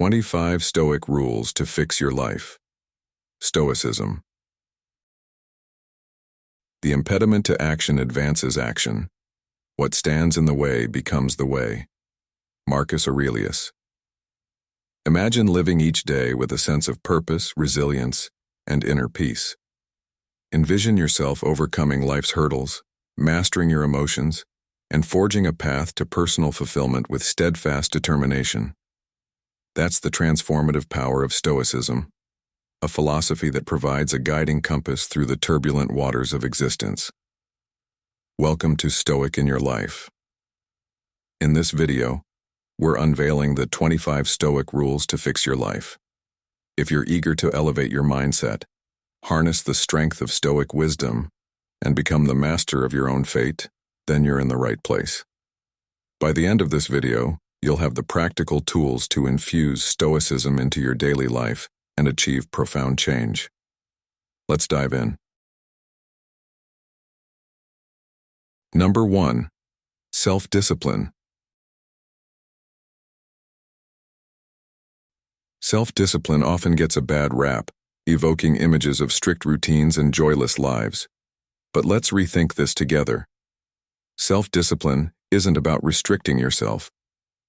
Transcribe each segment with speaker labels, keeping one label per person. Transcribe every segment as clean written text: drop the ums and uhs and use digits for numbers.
Speaker 1: 25 Stoic Rules to Fix Your Life. Stoicism. The impediment to action advances action. What stands in the way becomes the way. Marcus Aurelius. Imagine living each day with a sense of purpose, resilience, and inner peace. Envision yourself overcoming life's hurdles, mastering your emotions, and forging a path to personal fulfillment with steadfast determination. That's the transformative power of Stoicism, a philosophy that provides a guiding compass through the turbulent waters of existence. Welcome to Stoic in Your Life. In this video, we're unveiling the 25 Stoic rules to fix your life. If you're eager to elevate your mindset, harness the strength of Stoic wisdom, and become the master of your own fate, then you're in the right place. By the end of this video, you'll have the practical tools to infuse Stoicism into your daily life and achieve profound change. Let's dive in. Number 1. Self-discipline. Self-discipline often gets a bad rap, evoking images of strict routines and joyless lives. But let's rethink this together. Self-discipline isn't about restricting yourself.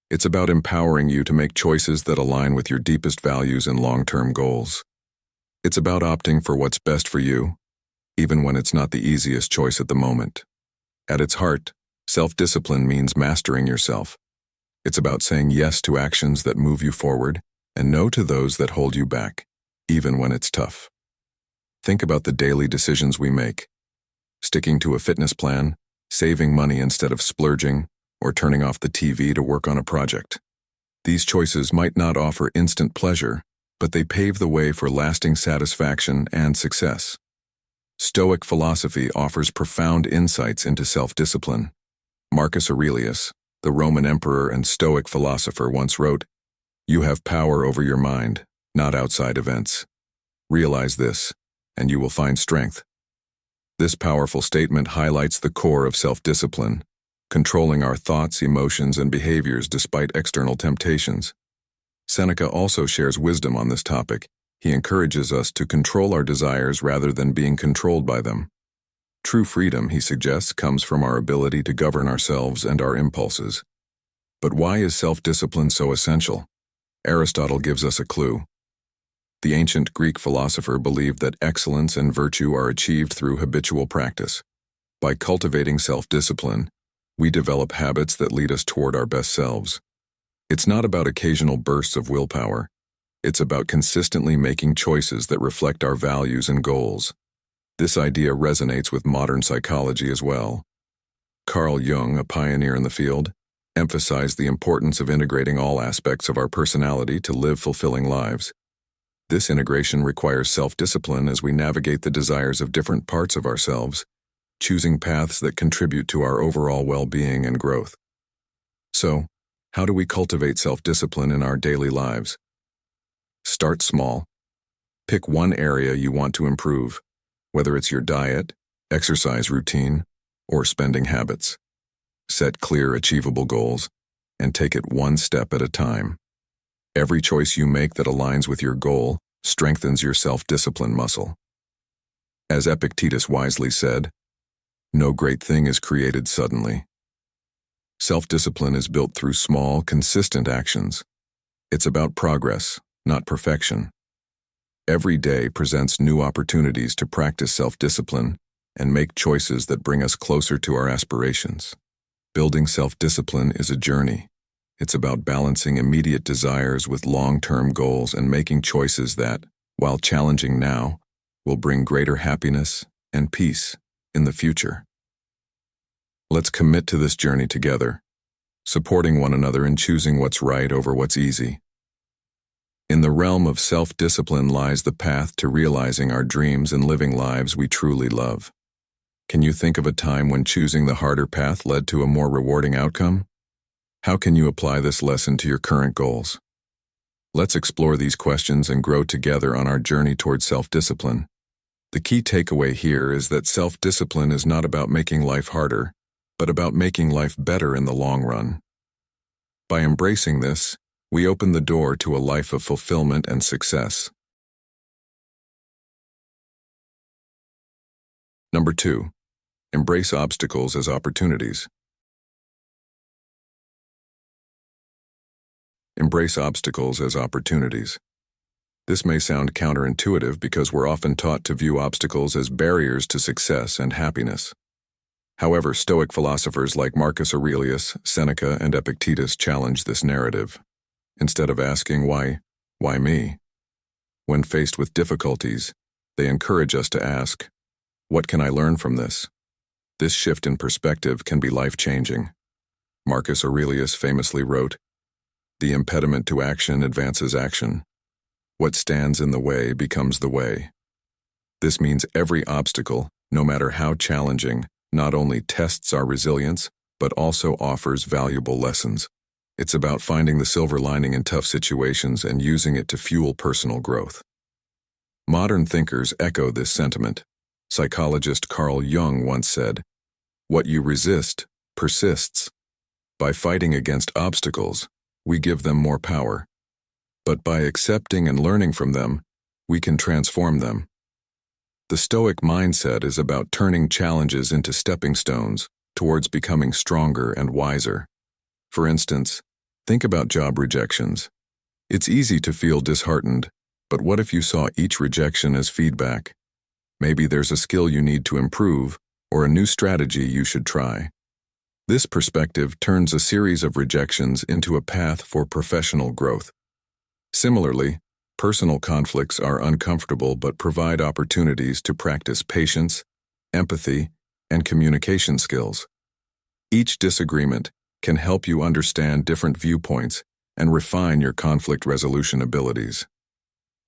Speaker 1: It's about empowering you to make choices that align with your deepest values and long-term goals. It's about opting for what's best for you, even when it's not the easiest choice at the moment. At its heart, self-discipline means mastering yourself. It's about saying yes to actions that move you forward and no to those that hold you back, even when it's tough. Think about the daily decisions we make. Sticking to a fitness plan, saving money instead of splurging, or turning off the TV to work on a project. These choices might not offer instant pleasure, but they pave the way for lasting satisfaction and success. Stoic philosophy offers profound insights into self-discipline. Marcus Aurelius, the Roman emperor and Stoic philosopher, once wrote, "You have power over your mind, not outside events. Realize this, and you will find strength." This powerful statement highlights the core of self-discipline, controlling our thoughts, emotions, and behaviors despite external temptations. Seneca also shares wisdom on this topic. He encourages us to control our desires rather than being controlled by them. True freedom, he suggests, comes from our ability to govern ourselves and our impulses. But why is self-discipline so essential? Aristotle gives us a clue. The ancient Greek philosopher believed that excellence and virtue are achieved through habitual practice. By cultivating self-discipline, we develop habits that lead us toward our best selves. It's not about occasional bursts of willpower. It's about consistently making choices that reflect our values and goals. This idea resonates with modern psychology as well. Carl Jung, a pioneer in the field, emphasized the importance of integrating all aspects of our personality to live fulfilling lives. This integration requires self-discipline as we navigate the desires of different parts of ourselves, choosing paths that contribute to our overall well-being and growth. So, how do we cultivate self-discipline in our daily lives? Start small. Pick one area you want to improve, whether it's your diet, exercise routine, or spending habits. Set clear, achievable goals, and take it one step at a time. Every choice you make that aligns with your goal strengthens your self-discipline muscle. As Epictetus wisely said, "No great thing is created suddenly." Self-discipline is built through small, consistent actions. It's about progress, not perfection. Every day presents new opportunities to practice self-discipline and make choices that bring us closer to our aspirations. Building self-discipline is a journey. It's about balancing immediate desires with long-term goals and making choices that, while challenging now, will bring greater happiness and peace in the future. Let's commit to this journey together, supporting one another and choosing what's right over what's easy. In the realm of self-discipline lies the path to realizing our dreams and living lives we truly love. Can you think of a time when choosing the harder path led to a more rewarding outcome? How can you apply this lesson to your current goals? Let's explore these questions and grow together on our journey towards self-discipline. The key takeaway here is that self-discipline is not about making life harder, but about making life better in the long run. By embracing this, we open the door to a life of fulfillment and success. Number 2. Embrace obstacles as opportunities. Embrace obstacles as opportunities. This may sound counterintuitive because we're often taught to view obstacles as barriers to success and happiness. However, Stoic philosophers like Marcus Aurelius, Seneca, and Epictetus challenge this narrative. Instead of asking why me? When faced with difficulties, they encourage us to ask, what can I learn from this? This shift in perspective can be life-changing. Marcus Aurelius famously wrote, "The impediment to action advances action. What stands in the way becomes the way." This means every obstacle, no matter how challenging, not only tests our resilience, but also offers valuable lessons. It's about finding the silver lining in tough situations and using it to fuel personal growth. Modern thinkers echo this sentiment. Psychologist Carl Jung once said, "What you resist persists. By fighting against obstacles, we give them more power. But by accepting and learning from them, we can transform them." The Stoic mindset is about turning challenges into stepping stones towards becoming stronger and wiser. For instance, think about job rejections. It's easy to feel disheartened, but what if you saw each rejection as feedback? Maybe there's a skill you need to improve or a new strategy you should try. This perspective turns a series of rejections into a path for professional growth. Similarly, personal conflicts are uncomfortable but provide opportunities to practice patience, empathy, and communication skills. Each disagreement can help you understand different viewpoints and refine your conflict resolution abilities.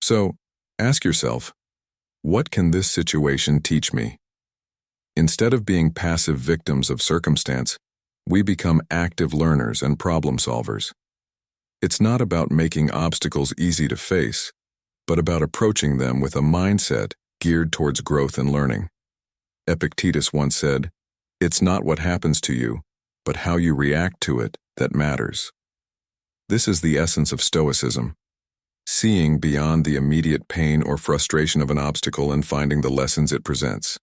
Speaker 1: So, ask yourself, what can this situation teach me? Instead of being passive victims of circumstance, we become active learners and problem solvers. It's not about making obstacles easy to face, but about approaching them with a mindset geared towards growth and learning. Epictetus once said, "It's not what happens to you, but how you react to it that matters." This is the essence of Stoicism, seeing beyond the immediate pain or frustration of an obstacle and finding the lessons it presents.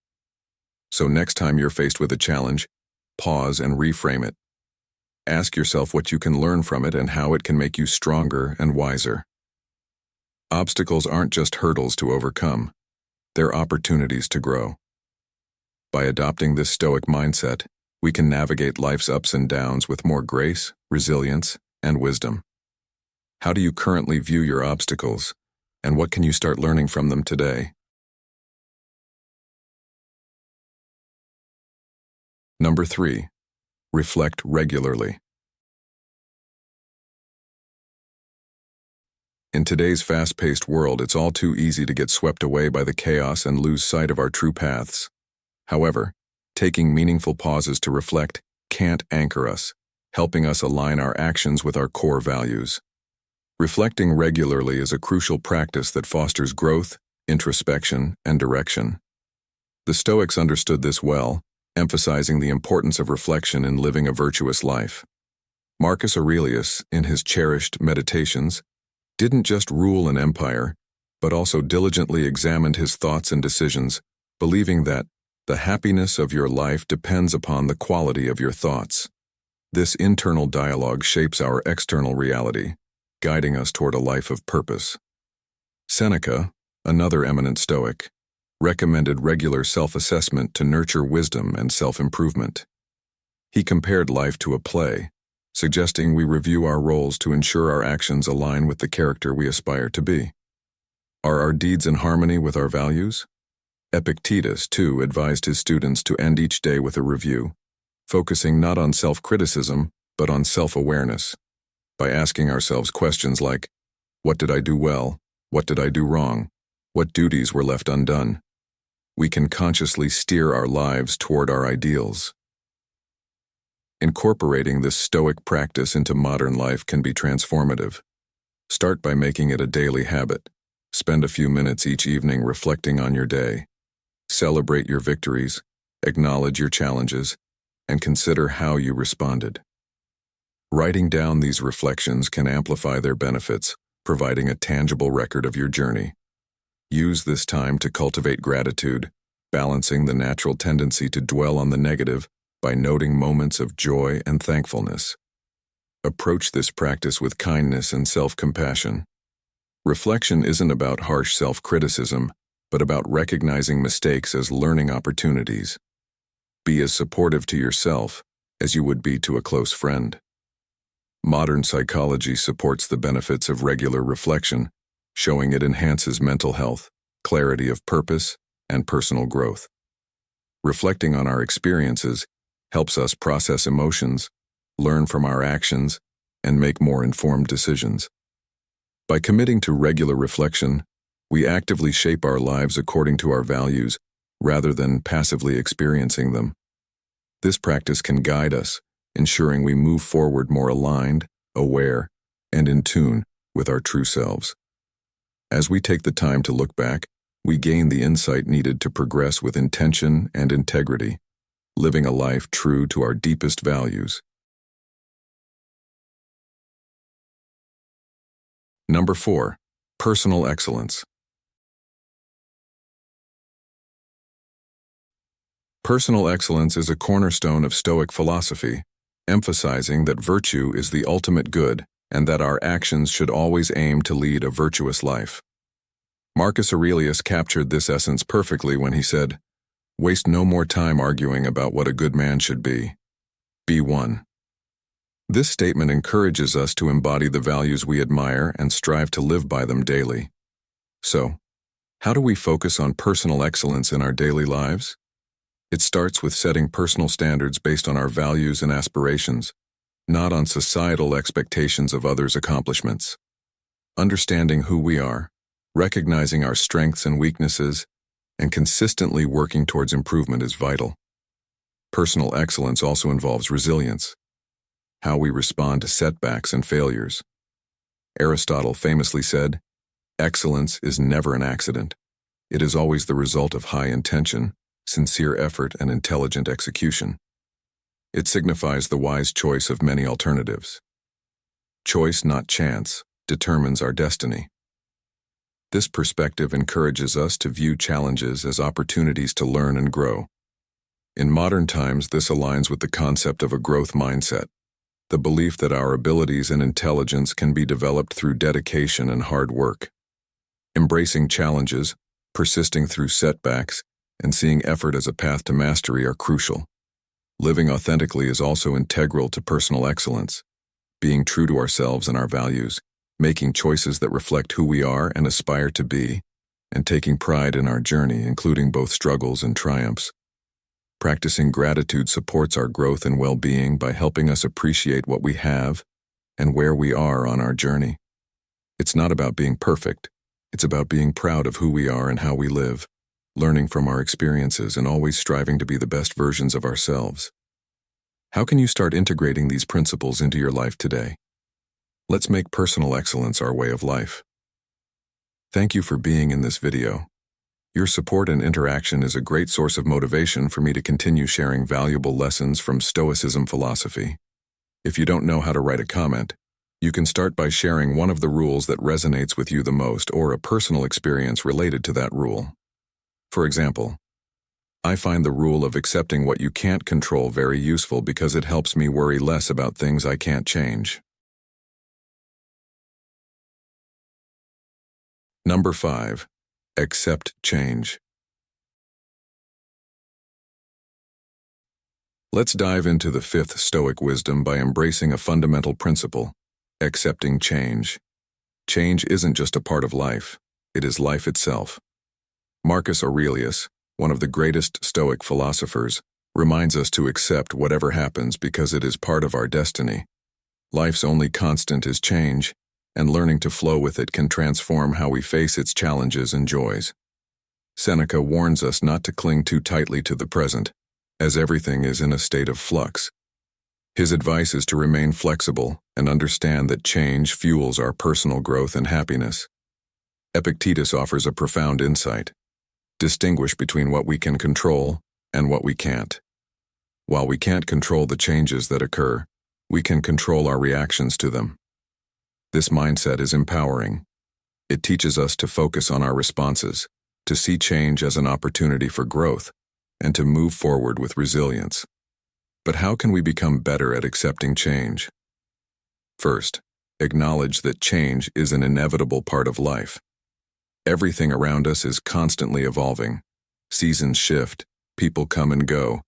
Speaker 1: So next time you're faced with a challenge, pause and reframe it. Ask yourself what you can learn from it and how it can make you stronger and wiser. Obstacles aren't just hurdles to overcome, they're opportunities to grow. By adopting this Stoic mindset, we can navigate life's ups and downs with more grace, resilience, and wisdom. How do you currently view your obstacles, and what can you start learning from them today? Number 3. Reflect regularly. In today's fast-paced world, it's all too easy to get swept away by the chaos and lose sight of our true paths. However, taking meaningful pauses to reflect can't anchor us, helping us align our actions with our core values. Reflecting regularly is a crucial practice that fosters growth, introspection, and direction. The Stoics understood this well, emphasizing the importance of reflection in living a virtuous life. Marcus Aurelius, in his cherished Meditations, didn't just rule an empire, but also diligently examined his thoughts and decisions, believing that the happiness of your life depends upon the quality of your thoughts. This internal dialogue shapes our external reality, guiding us toward a life of purpose. Seneca, another eminent Stoic, recommended regular self-assessment to nurture wisdom and self-improvement. He compared life to a play, suggesting we review our roles to ensure our actions align with the character we aspire to be. Are our deeds in harmony with our values? Epictetus, too, advised his students to end each day with a review, focusing not on self-criticism, but on self-awareness. By asking ourselves questions like, what did I do well? What did I do wrong? What duties were left undone? We can consciously steer our lives toward our ideals. Incorporating this Stoic practice into modern life can be transformative. Start by making it a daily habit. Spend a few minutes each evening reflecting on your day. Celebrate your victories, acknowledge your challenges, and consider how you responded. Writing down these reflections can amplify their benefits, providing a tangible record of your journey. Use this time to cultivate gratitude, balancing the natural tendency to dwell on the negative by noting moments of joy and thankfulness. Approach this practice with kindness and self-compassion. Reflection isn't about harsh self-criticism, but about recognizing mistakes as learning opportunities. Be as supportive to yourself as you would be to a close friend. Modern psychology supports the benefits of regular reflection, showing it enhances mental health, clarity of purpose, and personal growth. Reflecting on our experiences helps us process emotions, learn from our actions, and make more informed decisions. By committing to regular reflection, we actively shape our lives according to our values rather than passively experiencing them. This practice can guide us, ensuring we move forward more aligned, aware, and in tune with our true selves. As we take the time to look back, we gain the insight needed to progress with intention and integrity, living a life true to our deepest values. Number 4. Personal excellence. Personal excellence is a cornerstone of Stoic philosophy, emphasizing that virtue is the ultimate good and that our actions should always aim to lead a virtuous life. Marcus Aurelius captured this essence perfectly when he said, "Waste no more time arguing about what a good man should be. Be one." This statement encourages us to embody the values we admire and strive to live by them daily. So, how do we focus on personal excellence in our daily lives? It starts with setting personal standards based on our values and aspirations, not on societal expectations of others' accomplishments. Understanding who we are, recognizing our strengths and weaknesses, and consistently working towards improvement is vital. Personal excellence also involves resilience, how we respond to setbacks and failures. Aristotle famously said, "Excellence is never an accident. It is always the result of high intention, sincere effort, and intelligent execution." It signifies the wise choice of many alternatives. Choice, not chance, determines our destiny. This perspective encourages us to view challenges as opportunities to learn and grow. In modern times, this aligns with the concept of a growth mindset, the belief that our abilities and intelligence can be developed through dedication and hard work. Embracing challenges, persisting through setbacks, and seeing effort as a path to mastery are crucial. Living authentically is also integral to personal excellence, being true to ourselves and our values, making choices that reflect who we are and aspire to be, and taking pride in our journey, including both struggles and triumphs. Practicing gratitude supports our growth and well-being by helping us appreciate what we have and where we are on our journey. It's not about being perfect, it's about being proud of who we are and how we live, learning from our experiences and always striving to be the best versions of ourselves. How can you start integrating these principles into your life today? Let's make personal excellence our way of life. Thank you for being in this video. Your support and interaction is a great source of motivation for me to continue sharing valuable lessons from Stoicism philosophy. If you don't know how to write a comment, you can start by sharing one of the rules that resonates with you the most or a personal experience related to that rule. For example, I find the rule of accepting what you can't control very useful because it helps me worry less about things I can't change. Number 5. Accept change. Let's dive into the 5th Stoic wisdom by embracing a fundamental principle, accepting change. Change isn't just a part of life, it is life itself. Marcus Aurelius, one of the greatest Stoic philosophers, reminds us to accept whatever happens because it is part of our destiny. Life's only constant is change, and learning to flow with it can transform how we face its challenges and joys. Seneca warns us not to cling too tightly to the present, as everything is in a state of flux. His advice is to remain flexible and understand that change fuels our personal growth and happiness. Epictetus offers a profound insight. Distinguish between what we can control and what we can't. While we can't control the changes that occur, we can control our reactions to them. This mindset is empowering. It teaches us to focus on our responses, to see change as an opportunity for growth, and to move forward with resilience. But how can we become better at accepting change? First, acknowledge that change is an inevitable part of life. Everything around us is constantly evolving. Seasons shift, people come and go,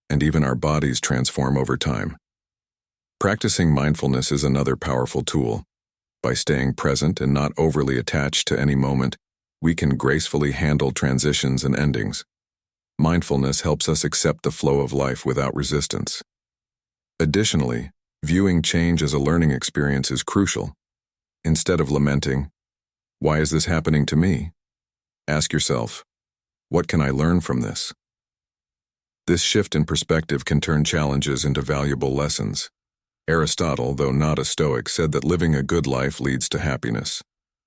Speaker 1: and even our bodies transform over time. Practicing mindfulness is another powerful tool. By staying present and not overly attached to any moment, we can gracefully handle transitions and endings. Mindfulness helps us accept the flow of life without resistance. Additionally, viewing change as a learning experience is crucial. Instead of lamenting, "Why is this happening to me?" ask yourself, "What can I learn from this?" This shift in perspective can turn challenges into valuable lessons. Aristotle, though not a Stoic, said that living a good life leads to happiness.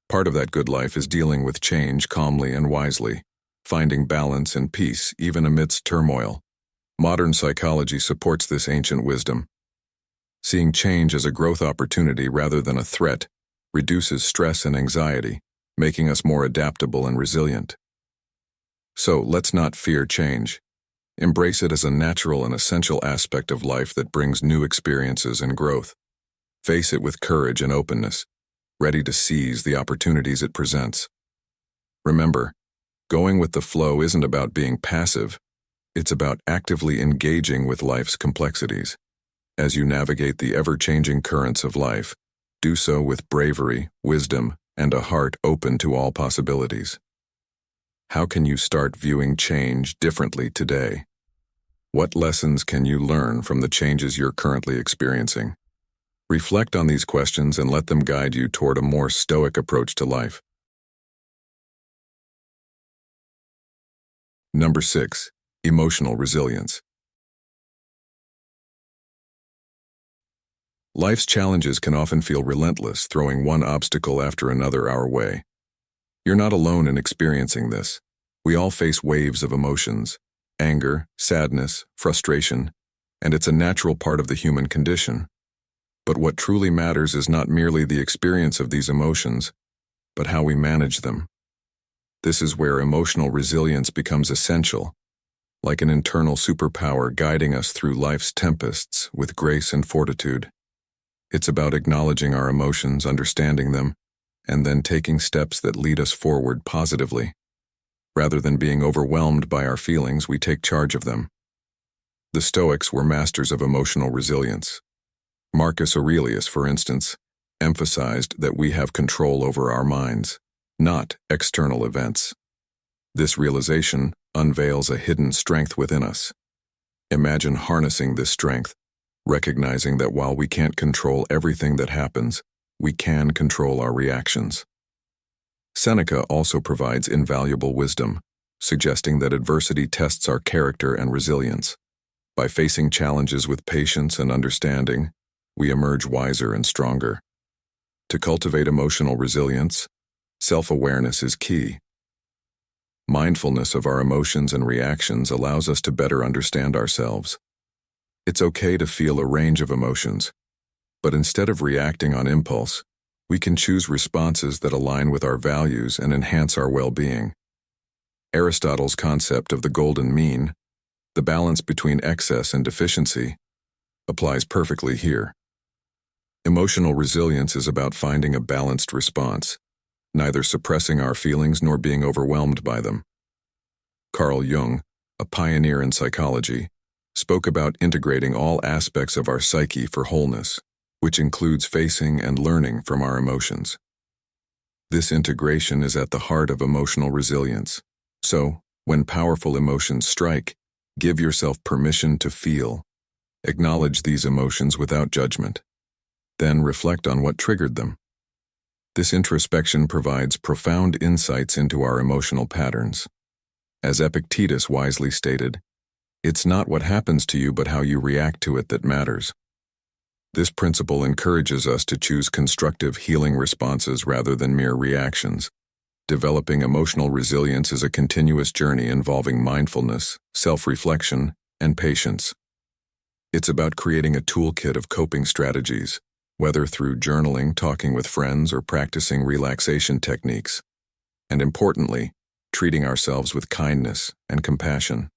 Speaker 1: Part of that good life is dealing with change calmly and wisely, finding balance and peace even amidst turmoil. Modern psychology supports this ancient wisdom. Seeing change as a growth opportunity rather than a threat reduces stress and anxiety, making us more adaptable and resilient. So let's not fear change. Embrace it as a natural and essential aspect of life that brings new experiences and growth. Face it with courage and openness, ready to seize the opportunities it presents. Remember, going with the flow isn't about being passive, it's about actively engaging with life's complexities. As you navigate the ever-changing currents of life, do so with bravery, wisdom, and a heart open to all possibilities. How can you start viewing change differently today? What lessons can you learn from the changes you're currently experiencing? Reflect on these questions and let them guide you toward a more stoic approach to life. Number 6. Emotional resilience. Life's challenges can often feel relentless, throwing one obstacle after another our way. You're not alone in experiencing this. We all face waves of emotions: anger, sadness, frustration, and it's a natural part of the human condition. But what truly matters is not merely the experience of these emotions, but how we manage them. This is where emotional resilience becomes essential, like an internal superpower guiding us through life's tempests with grace and fortitude. It's about acknowledging our emotions, understanding them, and then taking steps that lead us forward positively. Rather than being overwhelmed by our feelings, we take charge of them. The Stoics were masters of emotional resilience. Marcus Aurelius, for instance, emphasized that we have control over our minds, not external events. This realization unveils a hidden strength within us. Imagine harnessing this strength, recognizing that while we can't control everything that happens, we can control our reactions. Seneca also provides invaluable wisdom, suggesting that adversity tests our character and resilience. By facing challenges with patience and understanding, we emerge wiser and stronger. To cultivate emotional resilience, self-awareness is key. Mindfulness of our emotions and reactions allows us to better understand ourselves. It's okay to feel a range of emotions, but instead of reacting on impulse, we can choose responses that align with our values and enhance our well-being. Aristotle's concept of the golden mean, the balance between excess and deficiency, applies perfectly here. Emotional resilience is about finding a balanced response, neither suppressing our feelings nor being overwhelmed by them. Carl Jung, a pioneer in psychology, spoke about integrating all aspects of our psyche for wholeness, which includes facing and learning from our emotions. This integration is at the heart of emotional resilience. So, when powerful emotions strike, give yourself permission to feel. Acknowledge these emotions without judgment. Then reflect on what triggered them. This introspection provides profound insights into our emotional patterns. As Epictetus wisely stated, "It's not what happens to you but how you react to it that matters." This principle encourages us to choose constructive healing responses rather than mere reactions. Developing emotional resilience is a continuous journey involving mindfulness, self-reflection, and patience. It's about creating a toolkit of coping strategies, whether through journaling, talking with friends, or practicing relaxation techniques. And importantly, treating ourselves with kindness and compassion.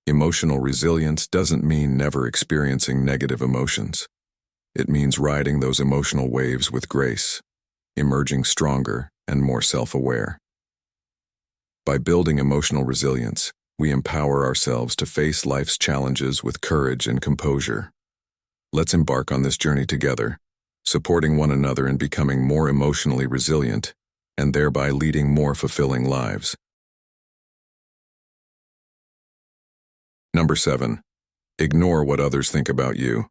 Speaker 1: Emotional resilience doesn't mean never experiencing negative emotions. It means riding those emotional waves with grace, emerging stronger and more self-aware. By building emotional resilience, we empower ourselves to face life's challenges with courage and composure. Let's embark on this journey together, supporting one another in becoming more emotionally resilient and thereby leading more fulfilling lives. Number 7. Ignore what others think about you.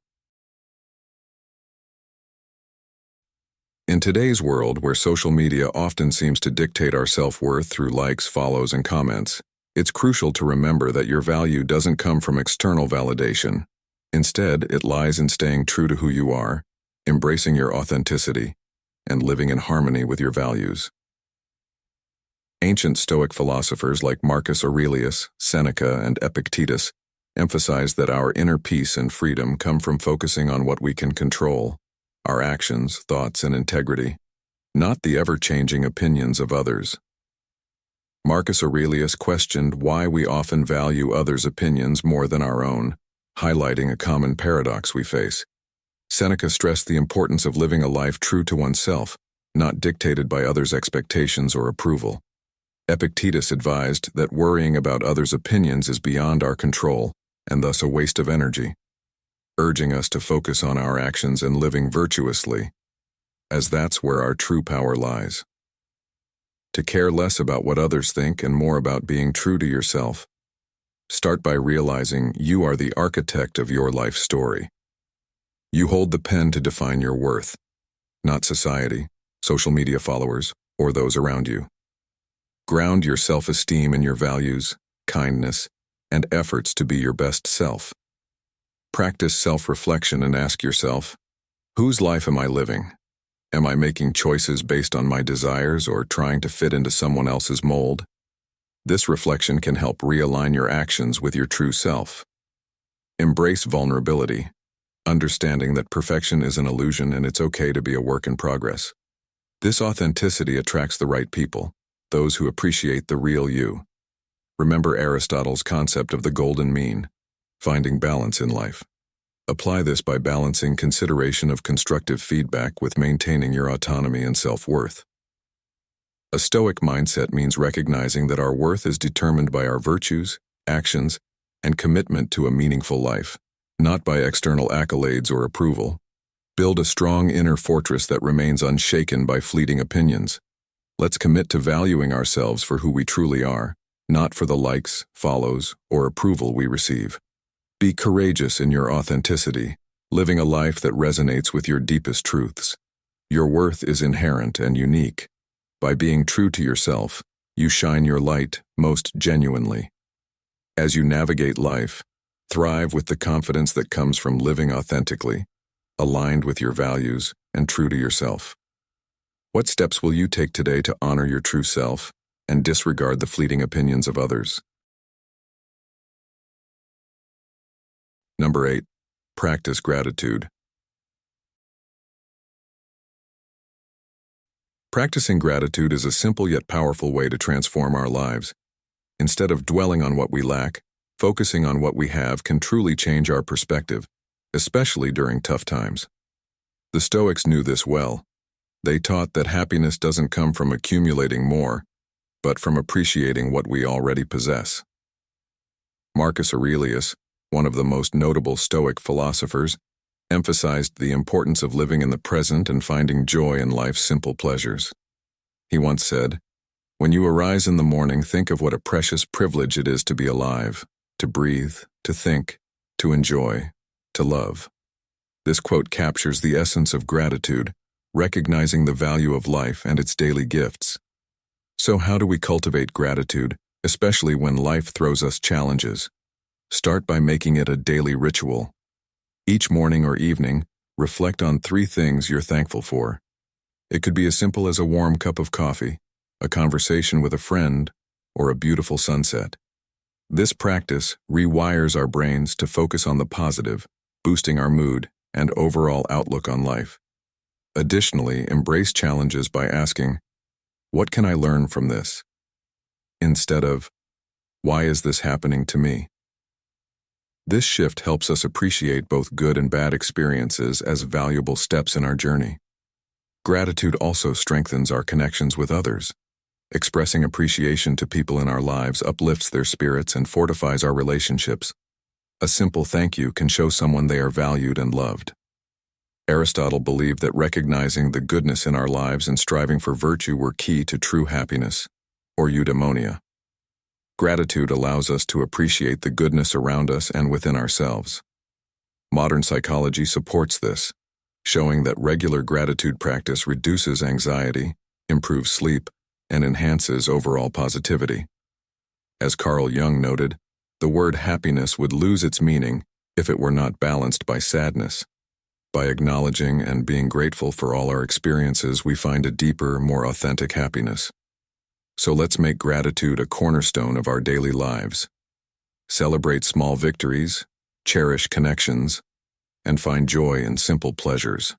Speaker 1: In today's world, where social media often seems to dictate our self-worth through likes, follows, and comments, it's crucial to remember that your value doesn't come from external validation. Instead, it lies in staying true to who you are, embracing your authenticity, and living in harmony with your values. Ancient Stoic philosophers like Marcus Aurelius, Seneca, and Epictetus emphasized that our inner peace and freedom come from focusing on what we can control, our actions, thoughts, and integrity, not the ever-changing opinions of others. Marcus Aurelius questioned why we often value others' opinions more than our own, highlighting a common paradox we face. Seneca stressed the importance of living a life true to oneself, not dictated by others' expectations or approval. Epictetus advised that worrying about others' opinions is beyond our control and thus a waste of energy, urging us to focus on our actions and living virtuously, as that's where our true power lies. To care less about what others think and more about being true to yourself. Start by realizing you are the architect of your life story. You hold the pen to define your worth, not society, social media followers, or those around you. Ground your self-esteem in your values, kindness, and efforts to be your best self. Practice self-reflection and ask yourself, whose life am I living? Am I making choices based on my desires or trying to fit into someone else's mold? This reflection can help realign your actions with your true self. Embrace vulnerability, understanding that perfection is an illusion and it's okay to be a work in progress. This authenticity attracts the right people, those who appreciate the real you. Remember Aristotle's concept of the golden mean, finding balance in life. Apply this by balancing consideration of constructive feedback with maintaining your autonomy and self-worth. A Stoic mindset means recognizing that our worth is determined by our virtues, actions, and commitment to a meaningful life, not by external accolades or approval. Build a strong inner fortress that remains unshaken by fleeting opinions. Let's commit to valuing ourselves for who we truly are, not for the likes, follows, or approval we receive. Be courageous in your authenticity, living a life that resonates with your deepest truths. Your worth is inherent and unique. By being true to yourself, you shine your light most genuinely. As you navigate life, thrive with the confidence that comes from living authentically, aligned with your values, and true to yourself. What steps will you take today to honor your true self and disregard the fleeting opinions of others? Number 8. Practice gratitude. Practicing gratitude is a simple yet powerful way to transform our lives. Instead of dwelling on what we lack, focusing on what we have can truly change our perspective, especially during tough times. The Stoics knew this well. They taught that happiness doesn't come from accumulating more, but from appreciating what we already possess. Marcus Aurelius, one of the most notable Stoic philosophers, emphasized the importance of living in the present and finding joy in life's simple pleasures. He once said, "When you arise in the morning, think of what a precious privilege it is to be alive, to breathe, to think, to enjoy, to love." This quote captures the essence of gratitude, recognizing the value of life and its daily gifts. So how do we cultivate gratitude, especially when life throws us challenges? Start by making it a daily ritual. Each morning or evening, reflect on 3 things you're thankful for. It could be as simple as a warm cup of coffee, a conversation with a friend, or a beautiful sunset. This practice rewires our brains to focus on the positive, boosting our mood and overall outlook on life. Additionally, embrace challenges by asking, "What can I learn from this?" instead of, "Why is this happening to me?" This shift helps us appreciate both good and bad experiences as valuable steps in our journey. Gratitude also strengthens our connections with others. Expressing appreciation to people in our lives uplifts their spirits and fortifies our relationships. A simple thank you can show someone they are valued and loved. Aristotle believed that recognizing the goodness in our lives and striving for virtue were key to true happiness, or eudaimonia. Gratitude allows us to appreciate the goodness around us and within ourselves. Modern psychology supports this, showing that regular gratitude practice reduces anxiety, improves sleep, and enhances overall positivity. As Carl Jung noted, the word happiness would lose its meaning if it were not balanced by sadness. By acknowledging and being grateful for all our experiences, we find a deeper, more authentic happiness. So let's make gratitude a cornerstone of our daily lives. Celebrate small victories, cherish connections, and find joy in simple pleasures.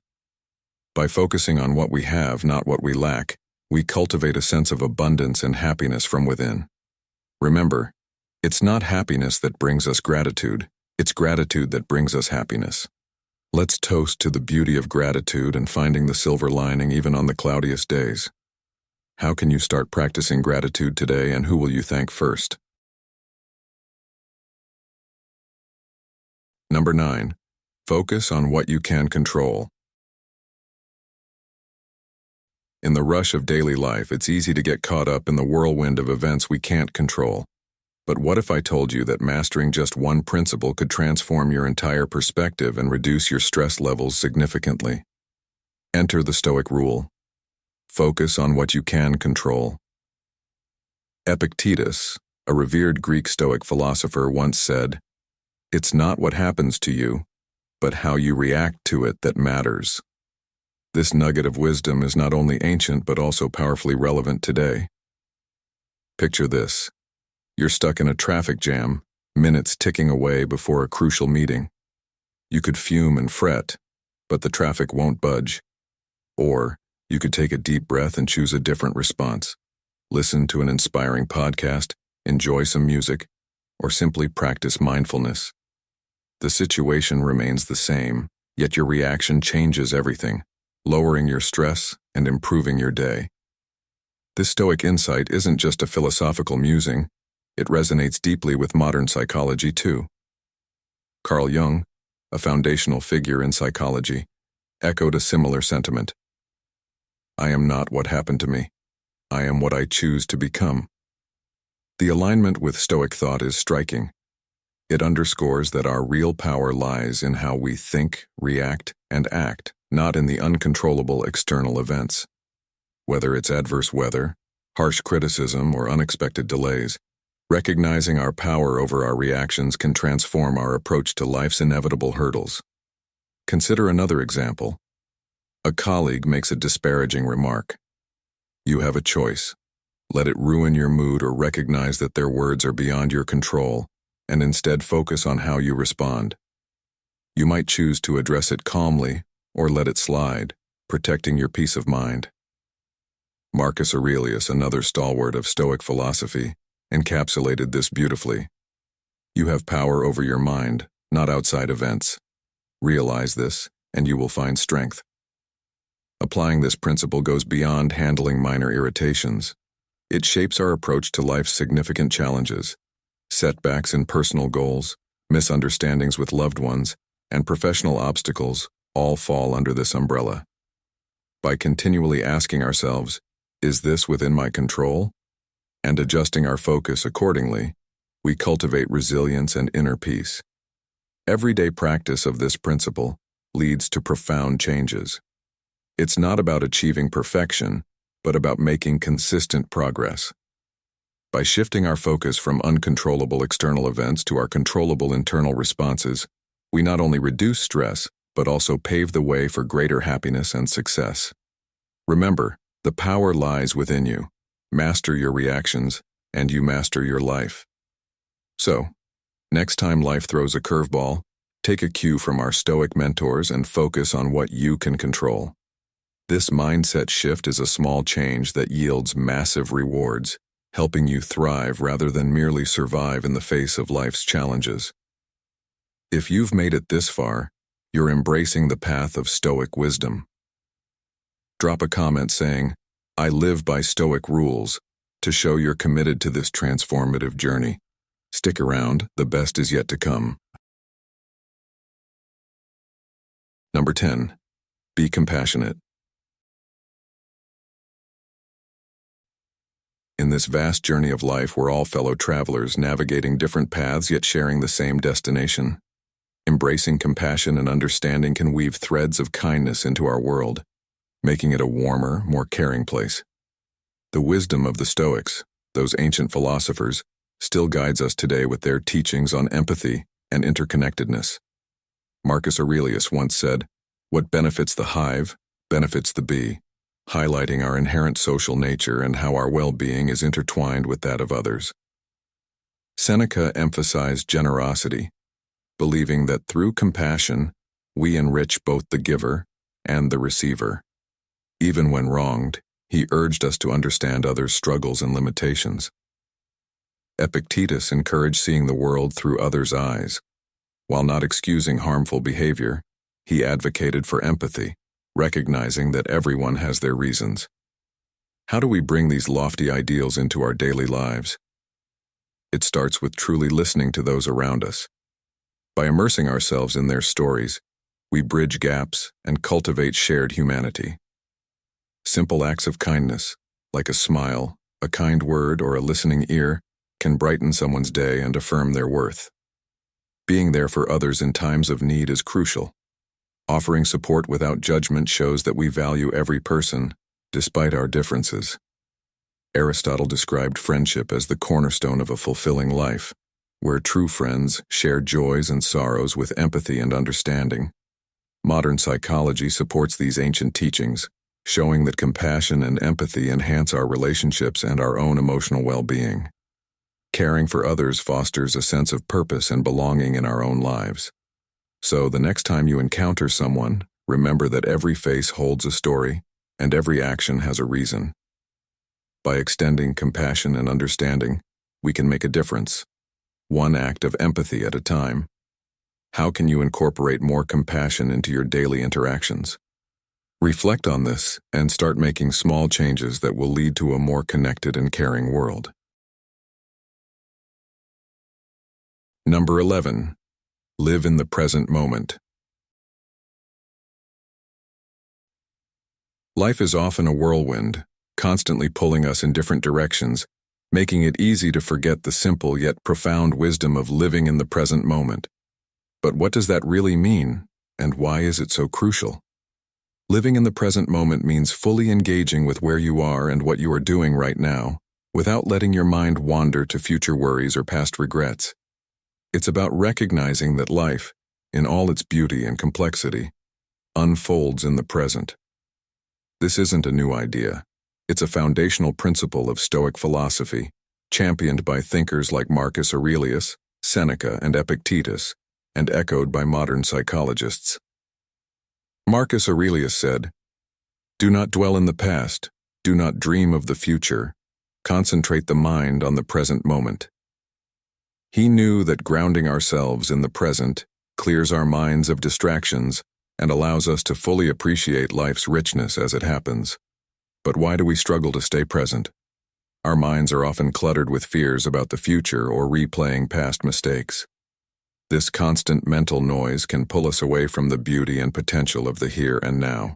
Speaker 1: By focusing on what we have, not what we lack, we cultivate a sense of abundance and happiness from within. Remember, it's not happiness that brings us gratitude, it's gratitude that brings us happiness. Let's toast to the beauty of gratitude and finding the silver lining even on the cloudiest days. How can you start practicing gratitude today, and who will you thank first? Number 9. Focus on what you can control. In the rush of daily life, it's easy to get caught up in the whirlwind of events we can't control. But what if I told you that mastering just one principle could transform your entire perspective and reduce your stress levels significantly? Enter the Stoic rule. Focus on what you can control. Epictetus, a revered Greek Stoic philosopher, once said, "It's not what happens to you, but how you react to it that matters." This nugget of wisdom is not only ancient but also powerfully relevant today. Picture this. You're stuck in a traffic jam, minutes ticking away before a crucial meeting. You could fume and fret, but the traffic won't budge. Or you could take a deep breath and choose a different response. Listen to an inspiring podcast, enjoy some music, or simply practice mindfulness. The situation remains the same, yet your reaction changes everything, lowering your stress and improving your day. This Stoic insight isn't just a philosophical musing, it resonates deeply with modern psychology too. Carl Jung, a foundational figure in psychology, echoed a similar sentiment. "I am not what happened to me. I am what I choose to become." The alignment with Stoic thought is striking. It underscores that our real power lies in how we think, react, and act, not in the uncontrollable external events. Whether it's adverse weather, harsh criticism, or unexpected delays, recognizing our power over our reactions can transform our approach to life's inevitable hurdles. Consider another example. A colleague makes a disparaging remark. You have a choice. Let it ruin your mood or recognize that their words are beyond your control, and instead focus on how you respond. You might choose to address it calmly or let it slide, protecting your peace of mind. Marcus Aurelius, another stalwart of Stoic philosophy, encapsulated this beautifully. You have power over your mind, not outside events. Realize this, and you will find strength. Applying this principle goes beyond handling minor irritations. It shapes our approach to life's significant challenges. Setbacks in personal goals, misunderstandings with loved ones, and professional obstacles all fall under this umbrella. By continually asking ourselves, "Is this within my control?" and adjusting our focus accordingly, we cultivate resilience and inner peace. Everyday practice of this principle leads to profound changes. It's not about achieving perfection, but about making consistent progress. By shifting our focus from uncontrollable external events to our controllable internal responses, we not only reduce stress, but also pave the way for greater happiness and success. Remember, the power lies within you. Master your reactions, and you master your life. So, next time life throws a curveball, take a cue from our Stoic mentors and focus on what you can control. This mindset shift is a small change that yields massive rewards, helping you thrive rather than merely survive in the face of life's challenges. If you've made it this far, you're embracing the path of Stoic wisdom. Drop a comment saying, "I live by Stoic rules," to show you're committed to this transformative journey. Stick around, the best is yet to come. Number 10. Be compassionate. In this vast journey of life, we're all fellow travelers navigating different paths yet sharing the same destination. Embracing compassion and understanding can weave threads of kindness into our world, making it a warmer, more caring place. The wisdom of the Stoics, those ancient philosophers, still guides us today with their teachings on empathy and interconnectedness. Marcus Aurelius once said, "What benefits the hive benefits the bee," highlighting our inherent social nature and how our well-being is intertwined with that of others. Seneca emphasized generosity, believing that through compassion, we enrich both the giver and the receiver. Even when wronged, he urged us to understand others' struggles and limitations. Epictetus encouraged seeing the world through others' eyes. While not excusing harmful behavior, he advocated for empathy, recognizing that everyone has their reasons. How do we bring these lofty ideals into our daily lives? It starts with truly listening to those around us. By immersing ourselves in their stories, we bridge gaps and cultivate shared humanity. Simple acts of kindness, like a smile, a kind word, or a listening ear, can brighten someone's day and affirm their worth. Being there for others in times of need is crucial. Offering support without judgment shows that we value every person, despite our differences. Aristotle described friendship as the cornerstone of a fulfilling life, where true friends share joys and sorrows with empathy and understanding. Modern psychology supports these ancient teachings, showing that compassion and empathy enhance our relationships and our own emotional well-being. Caring for others fosters a sense of purpose and belonging in our own lives. So the next time you encounter someone, remember that every face holds a story, and every action has a reason. By extending compassion and understanding, we can make a difference, one act of empathy at a time. How can you incorporate more compassion into your daily interactions? Reflect on this and start making small changes that will lead to a more connected and caring world. Number 11. Live in the present moment. Life is often a whirlwind, constantly pulling us in different directions, making it easy to forget the simple yet profound wisdom of living in the present moment. But what does that really mean, and why is it so crucial? Living in the present moment means fully engaging with where you are and what you are doing right now, without letting your mind wander to future worries or past regrets. It's about recognizing that life, in all its beauty and complexity, unfolds in the present. This isn't a new idea. It's a foundational principle of Stoic philosophy, championed by thinkers like Marcus Aurelius, Seneca, and Epictetus, and echoed by modern psychologists. Marcus Aurelius said, "Do not dwell in the past, do not dream of the future, concentrate the mind on the present moment." He knew that grounding ourselves in the present clears our minds of distractions and allows us to fully appreciate life's richness as it happens. But why do we struggle to stay present? Our minds are often cluttered with fears about the future or replaying past mistakes. This constant mental noise can pull us away from the beauty and potential of the here and now.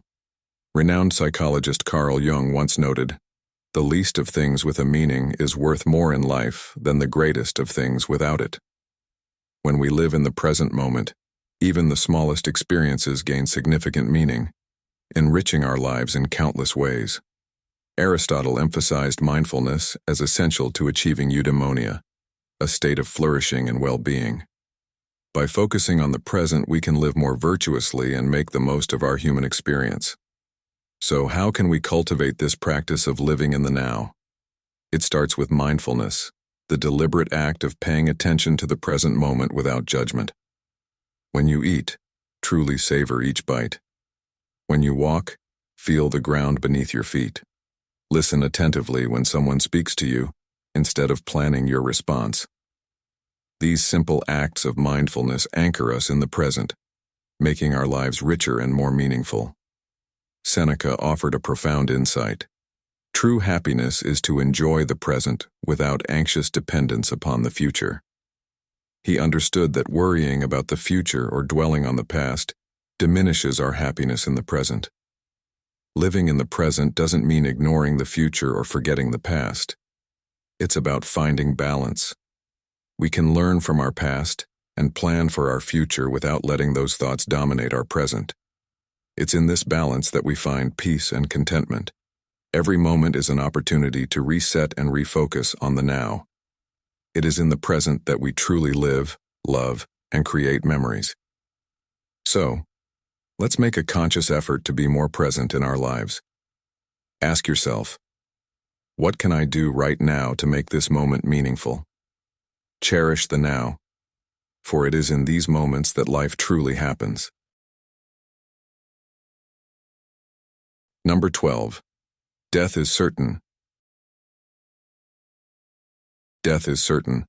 Speaker 1: Renowned psychologist Carl Jung once noted, "The least of things with a meaning is worth more in life than the greatest of things without it." When we live in the present moment, even the smallest experiences gain significant meaning, enriching our lives in countless ways. Aristotle emphasized mindfulness as essential to achieving eudaimonia, a state of flourishing and well-being. By focusing on the present, we can live more virtuously and make the most of our human experience. So how can we cultivate this practice of living in the now? It starts with mindfulness, the deliberate act of paying attention to the present moment without judgment. When you eat, truly savor each bite. When you walk, feel the ground beneath your feet. Listen attentively when someone speaks to you, instead of planning your response. These simple acts of mindfulness anchor us in the present, making our lives richer and more meaningful. Seneca offered a profound insight. True happiness is to enjoy the present without anxious dependence upon the future. He understood that worrying about the future or dwelling on the past diminishes our happiness in the present. Living in the present doesn't mean ignoring the future or forgetting the past. It's about finding balance. We can learn from our past and plan for our future without letting those thoughts dominate our present. It's in this balance that we find peace and contentment. Every moment is an opportunity to reset and refocus on the now. It is in the present that we truly live, love, and create memories. So, let's make a conscious effort to be more present in our lives. Ask yourself, what can I do right now to make this moment meaningful? Cherish the now, for it is in these moments that life truly happens. Number 12. Death is certain. Death is certain.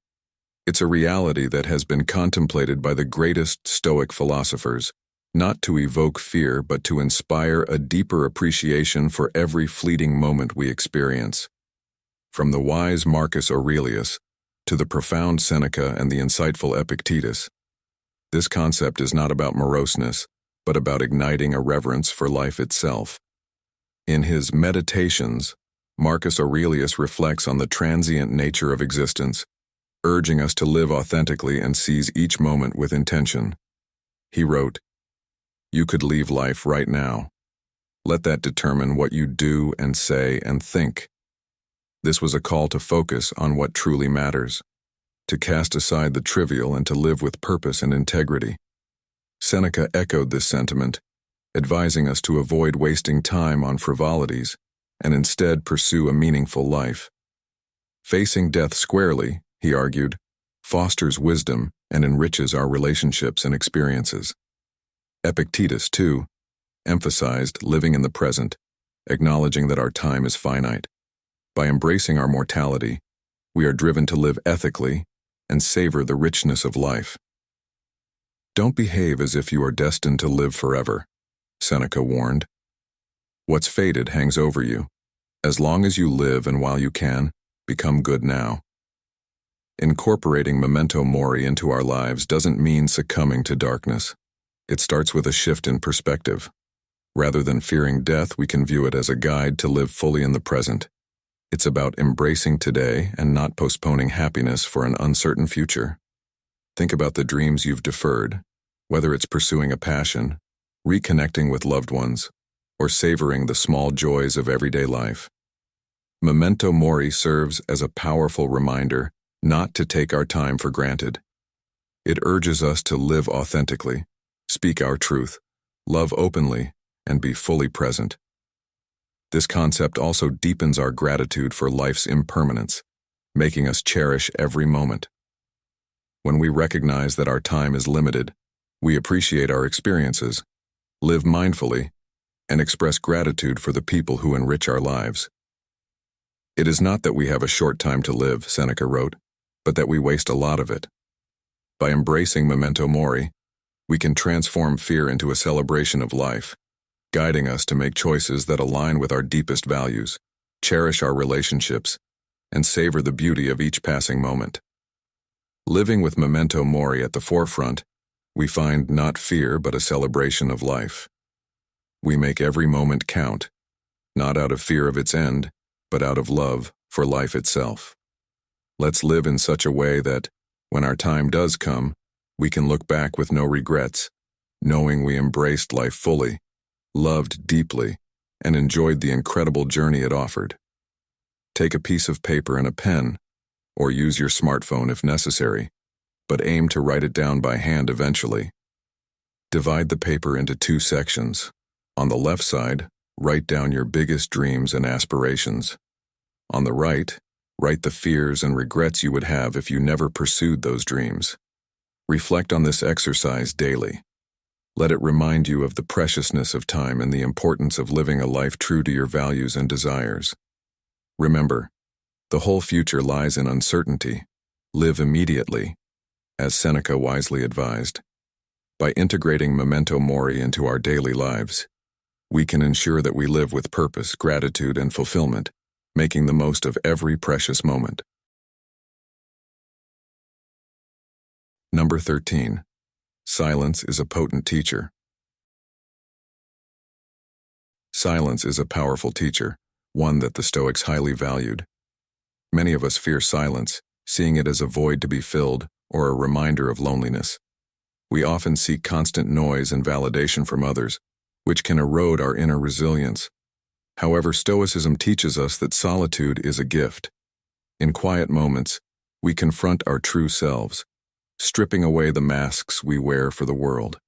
Speaker 1: It's a reality that has been contemplated by the greatest Stoic philosophers, not to evoke fear but to inspire a deeper appreciation for every fleeting moment we experience. From the wise Marcus Aurelius to the profound Seneca and the insightful Epictetus, this concept is not about moroseness, but about igniting a reverence for life itself. In his Meditations, Marcus Aurelius reflects on the transient nature of existence, urging us to live authentically and seize each moment with intention. He wrote, "You could leave life right now. Let that determine what you do and say and think." This was a call to focus on what truly matters, to cast aside the trivial and to live with purpose and integrity. Seneca echoed this sentiment, advising us to avoid wasting time on frivolities and instead pursue a meaningful life. Facing death squarely, he argued, fosters wisdom and enriches our relationships and experiences. Epictetus, too, emphasized living in the present, acknowledging that our time is finite. By embracing our mortality, we are driven to live ethically and savor the richness of life. Don't behave as if you are destined to live forever, Seneca warned. What's fated hangs over you. As long as you live and while you can, become good now. Incorporating memento mori into our lives doesn't mean succumbing to darkness. It starts with a shift in perspective. Rather than fearing death, we can view it as a guide to live fully in the present. It's about embracing today and not postponing happiness for an uncertain future. Think about the dreams you've deferred, whether it's pursuing a passion, reconnecting with loved ones, or savoring the small joys of everyday life. Memento mori serves as a powerful reminder not to take our time for granted. It urges us to live authentically, speak our truth, love openly, and be fully present. This concept also deepens our gratitude for life's impermanence, making us cherish every moment. When we recognize that our time is limited, we appreciate our experiences, live mindfully, and express gratitude for the people who enrich our lives. It is not that we have a short time to live, Seneca wrote, but that we waste a lot of it. By embracing memento mori, we can transform fear into a celebration of life, guiding us to make choices that align with our deepest values, cherish our relationships, and savor the beauty of each passing moment. Living with memento mori at the forefront, we find not fear but a celebration of life. We make every moment count, not out of fear of its end, but out of love for life itself. Let's live in such a way that, when our time does come, we can look back with no regrets, knowing we embraced life fully, loved deeply, and enjoyed the incredible journey it offered. Take a piece of paper and a pen, or use your smartphone if necessary, but aim to write it down by hand eventually. Divide the paper into 2 sections. On the left side, write down your biggest dreams and aspirations. On the right, Write the fears and regrets you would have if you never pursued those dreams. Reflect on this exercise daily. Let it remind you of the preciousness of time and the importance of living a life true to your values and desires. Remember, the whole future lies in uncertainty. Live immediately, as Seneca wisely advised. By integrating memento mori into our daily lives, we can ensure that we live with purpose, gratitude, and fulfillment, making the most of every precious moment. Number 13. Silence is a potent teacher. Silence is a powerful teacher, one that the Stoics highly valued. Many of us fear silence, seeing it as a void to be filled or a reminder of loneliness. We often seek constant noise and validation from others, which can erode our inner resilience. However, Stoicism teaches us that solitude is a gift. In quiet moments, we confront our true selves, stripping away the masks we wear for the world.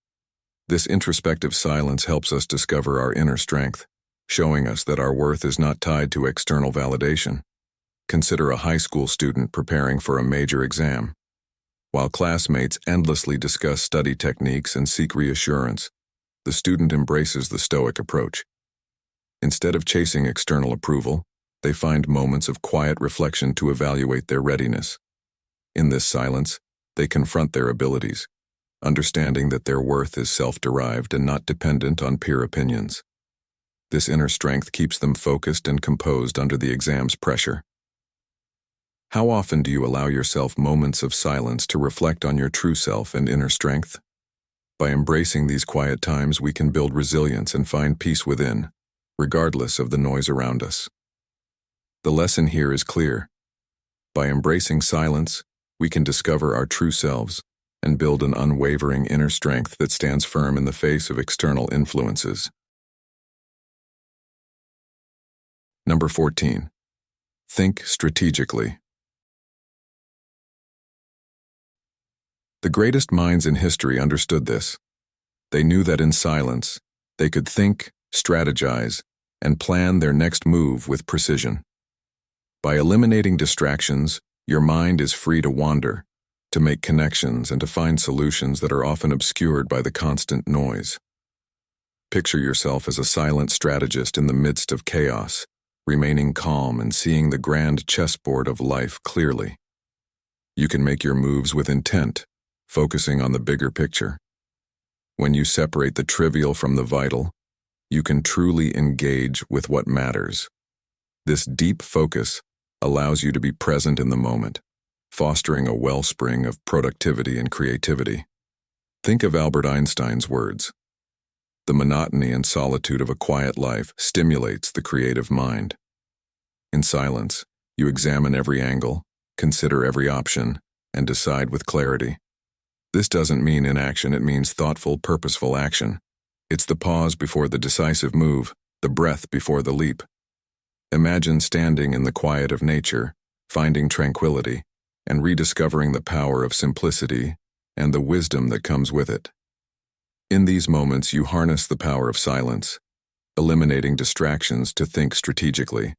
Speaker 1: This introspective silence helps us discover our inner strength, showing us that our worth is not tied to external validation. Consider a high school student preparing for a major exam. While classmates endlessly discuss study techniques and seek reassurance, the student embraces the Stoic approach. Instead of chasing external approval, they find moments of quiet reflection to evaluate their readiness. In this silence, they confront their abilities, understanding that their worth is self-derived and not dependent on peer opinions. This inner strength keeps them focused and composed under the exam's pressure. How often do you allow yourself moments of silence to reflect on your true self and inner strength? By embracing these quiet times, we can build resilience and find peace within, regardless of the noise around us. The lesson here is clear. By embracing silence, we can discover our true selves and build an unwavering inner strength that stands firm in the face of external influences. Number 14. Think strategically. The greatest minds in history understood this. They knew that in silence, they could think, strategize, and plan their next move with precision. By eliminating distractions, your mind is free to wander, to make connections, and to find solutions that are often obscured by the constant noise. Picture yourself as a silent strategist in the midst of chaos, remaining calm and seeing the grand chessboard of life clearly. You can make your moves with intent, focusing on the bigger picture. When you separate the trivial from the vital, you can truly engage with what matters. This deep focus allows you to be present in the moment, fostering a wellspring of productivity and creativity. Think of Albert Einstein's words. The monotony and solitude of a quiet life stimulates the creative mind. In silence, you examine every angle, consider every option, and decide with clarity. This doesn't mean inaction, it means thoughtful, purposeful action. It's the pause before the decisive move, the breath before the leap. Imagine standing in the quiet of nature, finding tranquility, and rediscovering the power of simplicity and the wisdom that comes with it. In these moments, you harness the power of silence, eliminating distractions to think strategically.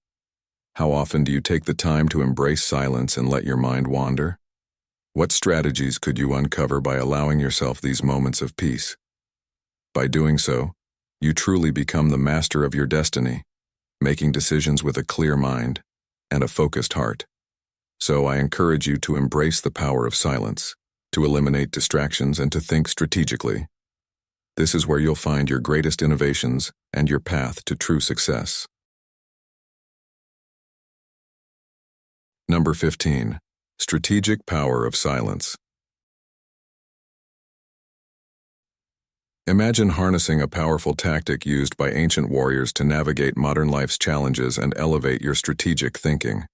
Speaker 1: How often do you take the time to embrace silence and let your mind wander? What strategies could you uncover by allowing yourself these moments of peace? By doing so, you truly become the master of your destiny, making decisions with a clear mind and a focused heart. So I encourage you to embrace the power of silence, to eliminate distractions, and to think strategically. This is where you'll find your greatest innovations and your path to true success. Number 15. Strategic power of silence. Imagine harnessing a powerful tactic used by ancient warriors to navigate modern life's challenges and elevate your strategic thinking.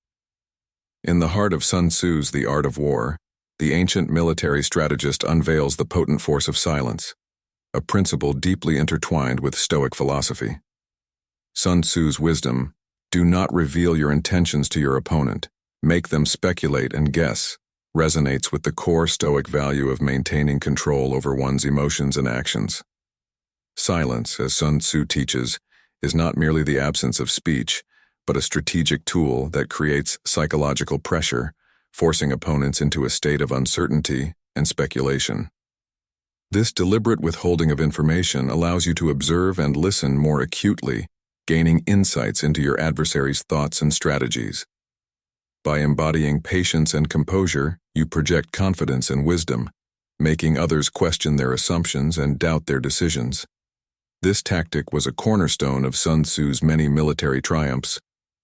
Speaker 1: In the heart of Sun Tzu's The Art of War, the ancient military strategist unveils the potent force of silence, a principle deeply intertwined with Stoic philosophy. Sun Tzu's wisdom, do not reveal your intentions to your opponent, make them speculate and guess, resonates with the core Stoic value of maintaining control over one's emotions and actions. Silence, as Sun Tzu teaches, is not merely the absence of speech, but a strategic tool that creates psychological pressure, forcing opponents into a state of uncertainty and speculation. This deliberate withholding of information allows you to observe and listen more acutely, gaining insights into your adversary's thoughts and strategies. By embodying patience and composure, you project confidence and wisdom, making others question their assumptions and doubt their decisions. This tactic was a cornerstone of Sun Tzu's many military triumphs,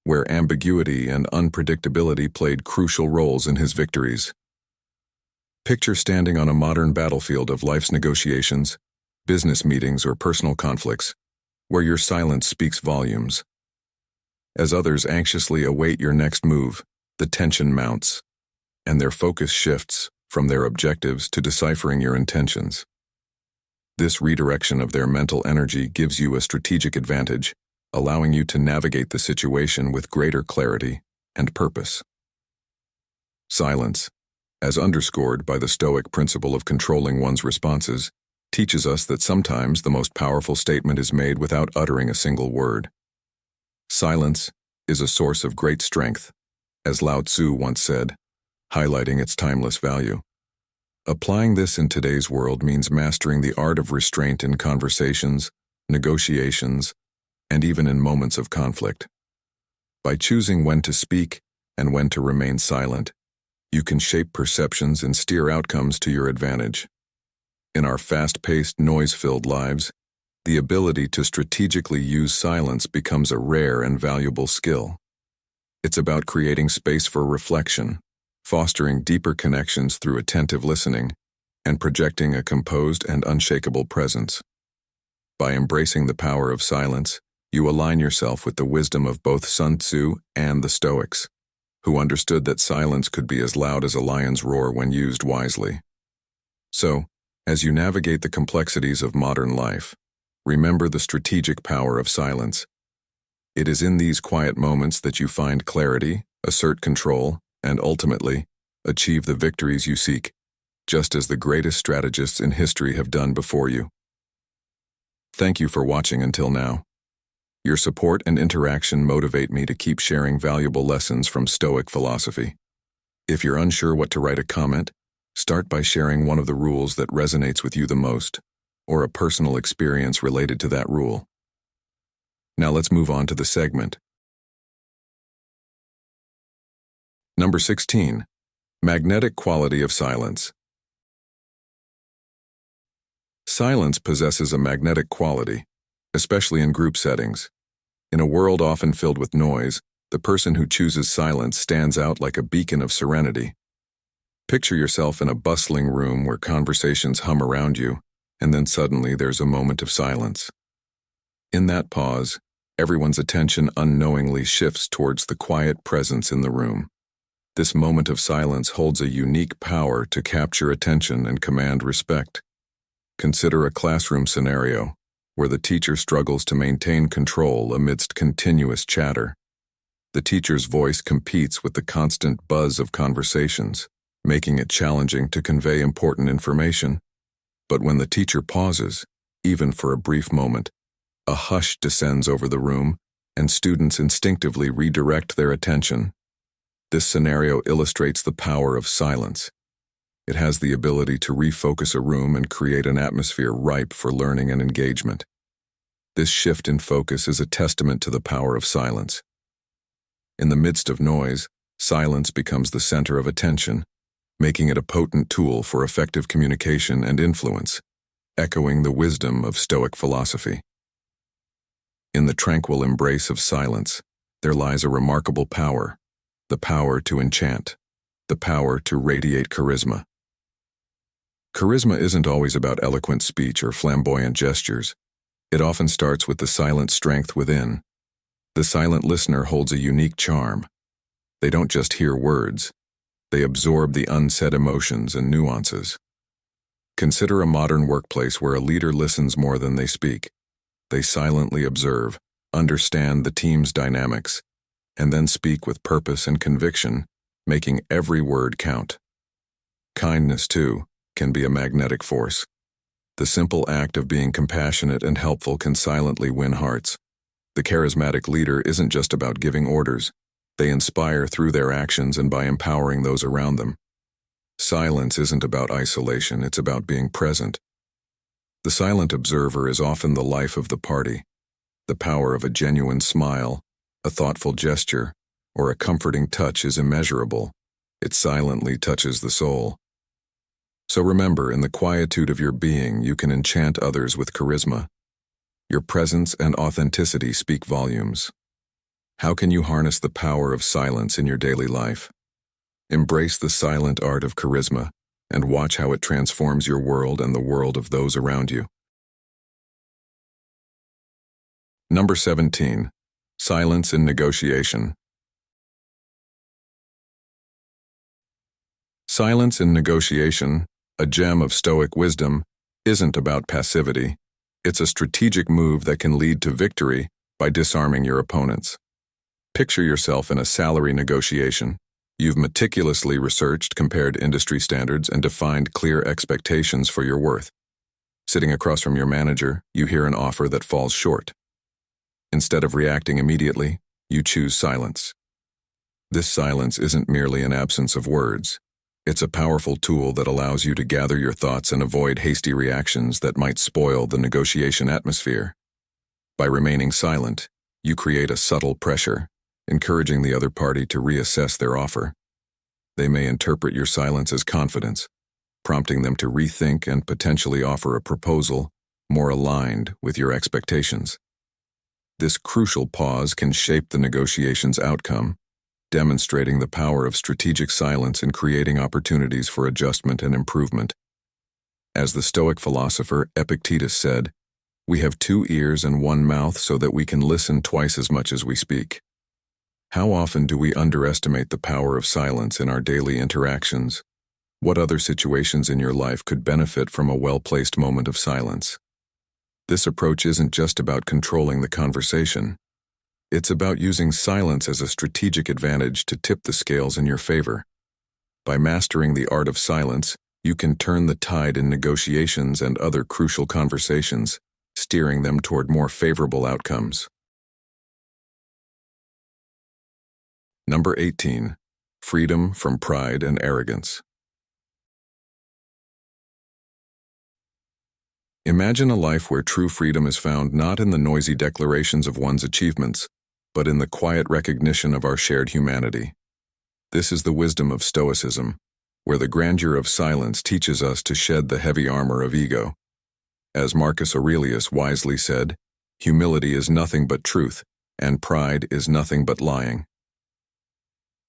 Speaker 1: where ambiguity and unpredictability played crucial roles in his victories. Picture standing on a modern battlefield of life's negotiations, business meetings, or personal conflicts, where your silence speaks volumes. As others anxiously await your next move, the tension mounts, and their focus shifts from their objectives to deciphering your intentions. This redirection of their mental energy gives you a strategic advantage, allowing you to navigate the situation with greater clarity and purpose. Silence, as underscored by the Stoic principle of controlling one's responses, teaches us that sometimes the most powerful statement is made without uttering a single word. Silence is a source of great strength, as Lao Tzu once said, highlighting its timeless value. Applying this in today's world means mastering the art of restraint in conversations, negotiations, and even in moments of conflict. By choosing when to speak and when to remain silent, you can shape perceptions and steer outcomes to your advantage. In our fast-paced, noise-filled lives, the ability to strategically use silence becomes a rare and valuable skill. It's about creating space for reflection, fostering deeper connections through attentive listening, and projecting a composed and unshakable presence. By embracing the power of silence, you align yourself with the wisdom of both Sun Tzu and the Stoics, who understood that silence could be as loud as a lion's roar when used wisely. So, as you navigate the complexities of modern life, remember the strategic power of silence. It is in these quiet moments that you find clarity, assert control, and ultimately, achieve the victories you seek, just as the greatest strategists in history have done before you. Thank you for watching until now. Your support and interaction motivate me to keep sharing valuable lessons from Stoic philosophy. If you're unsure what to write a comment, start by sharing one of the rules that resonates with you the most, or a personal experience related to that rule. Now let's move on to the segment. Number 16. Magnetic quality of silence. Silence possesses a magnetic quality, especially in group settings. In a world often filled with noise, the person who chooses silence stands out like a beacon of serenity. Picture yourself in a bustling room where conversations hum around you, and then suddenly there's a moment of silence. In that pause, everyone's attention unknowingly shifts towards the quiet presence in the room. This moment of silence holds a unique power to capture attention and command respect. Consider a classroom scenario where the teacher struggles to maintain control amidst continuous chatter. The teacher's voice competes with the constant buzz of conversations, making it challenging to convey important information. But when the teacher pauses, even for a brief moment, a hush descends over the room, and students instinctively redirect their attention. This scenario illustrates the power of silence. It has the ability to refocus a room and create an atmosphere ripe for learning and engagement. This shift in focus is a testament to the power of silence. In the midst of noise, silence becomes the center of attention, making it a potent tool for effective communication and influence, echoing the wisdom of Stoic philosophy. In the tranquil embrace of silence, there lies a remarkable power, the power to enchant, the power to radiate charisma. Charisma isn't always about eloquent speech or flamboyant gestures. It often starts with the silent strength within. The silent listener holds a unique charm. They don't just hear words, they absorb the unsaid emotions and nuances. Consider a modern workplace where a leader listens more than they speak. They silently observe, understand the team's dynamics, and then speak with purpose and conviction, making every word count. Kindness, too, can be a magnetic force. The simple act of being compassionate and helpful can silently win hearts. The charismatic leader isn't just about giving orders. They inspire through their actions and by empowering those around them. Silence isn't about isolation, it's about being present. The silent observer is often the life of the party. The power of a genuine smile, a thoughtful gesture, or a comforting touch is immeasurable. It silently touches the soul. So remember, in the quietude of your being, you can enchant others with charisma. Your presence and authenticity speak volumes. How can you harness the power of silence in your daily life? Embrace the silent art of charisma and watch how it transforms your world and the world of those around you. Number 17. Silence in negotiation. Silence in negotiation, a gem of Stoic wisdom, isn't about passivity. It's a strategic move that can lead to victory by disarming your opponents. Picture yourself in a salary negotiation. You've meticulously researched, compared industry standards, and defined clear expectations for your worth. Sitting across from your manager, you hear an offer that falls short. Instead of reacting immediately, you choose silence. This silence isn't merely an absence of words. It's a powerful tool that allows you to gather your thoughts and avoid hasty reactions that might spoil the negotiation atmosphere. By remaining silent, you create a subtle pressure, encouraging the other party to reassess their offer. They may interpret your silence as confidence, prompting them to rethink and potentially offer a proposal more aligned with your expectations. This crucial pause can shape the negotiation's outcome, demonstrating the power of strategic silence in creating opportunities for adjustment and improvement. As the Stoic philosopher Epictetus said, "We have 2 ears and 1 mouth so that we can listen twice as much as we speak." How often do we underestimate the power of silence in our daily interactions? What other situations in your life could benefit from a well-placed moment of silence? This approach isn't just about controlling the conversation. It's about using silence as a strategic advantage to tip the scales in your favor. By mastering the art of silence, you can turn the tide in negotiations and other crucial conversations, steering them toward more favorable outcomes. Number 18. Freedom from pride and arrogance. Imagine a life where true freedom is found not in the noisy declarations of one's achievements, but in the quiet recognition of our shared humanity. This is the wisdom of Stoicism, where the grandeur of silence teaches us to shed the heavy armor of ego. As Marcus Aurelius wisely said, "Humility is nothing but truth, and pride is nothing but lying."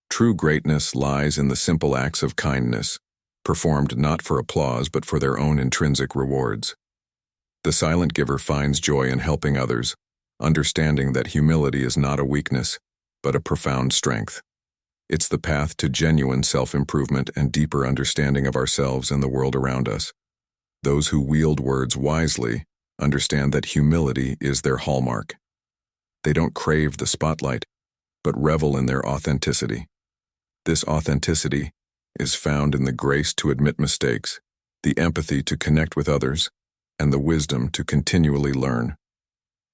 Speaker 1: True greatness lies in the simple acts of kindness, performed not for applause but for their own intrinsic rewards. The silent giver finds joy in helping others, understanding that humility is not a weakness, but a profound strength. It's the path to genuine self-improvement and deeper understanding of ourselves and the world around us. Those who wield words wisely understand that humility is their hallmark. They don't crave the spotlight, but revel in their authenticity. This authenticity is found in the grace to admit mistakes, the empathy to connect with others, and the wisdom to continually learn.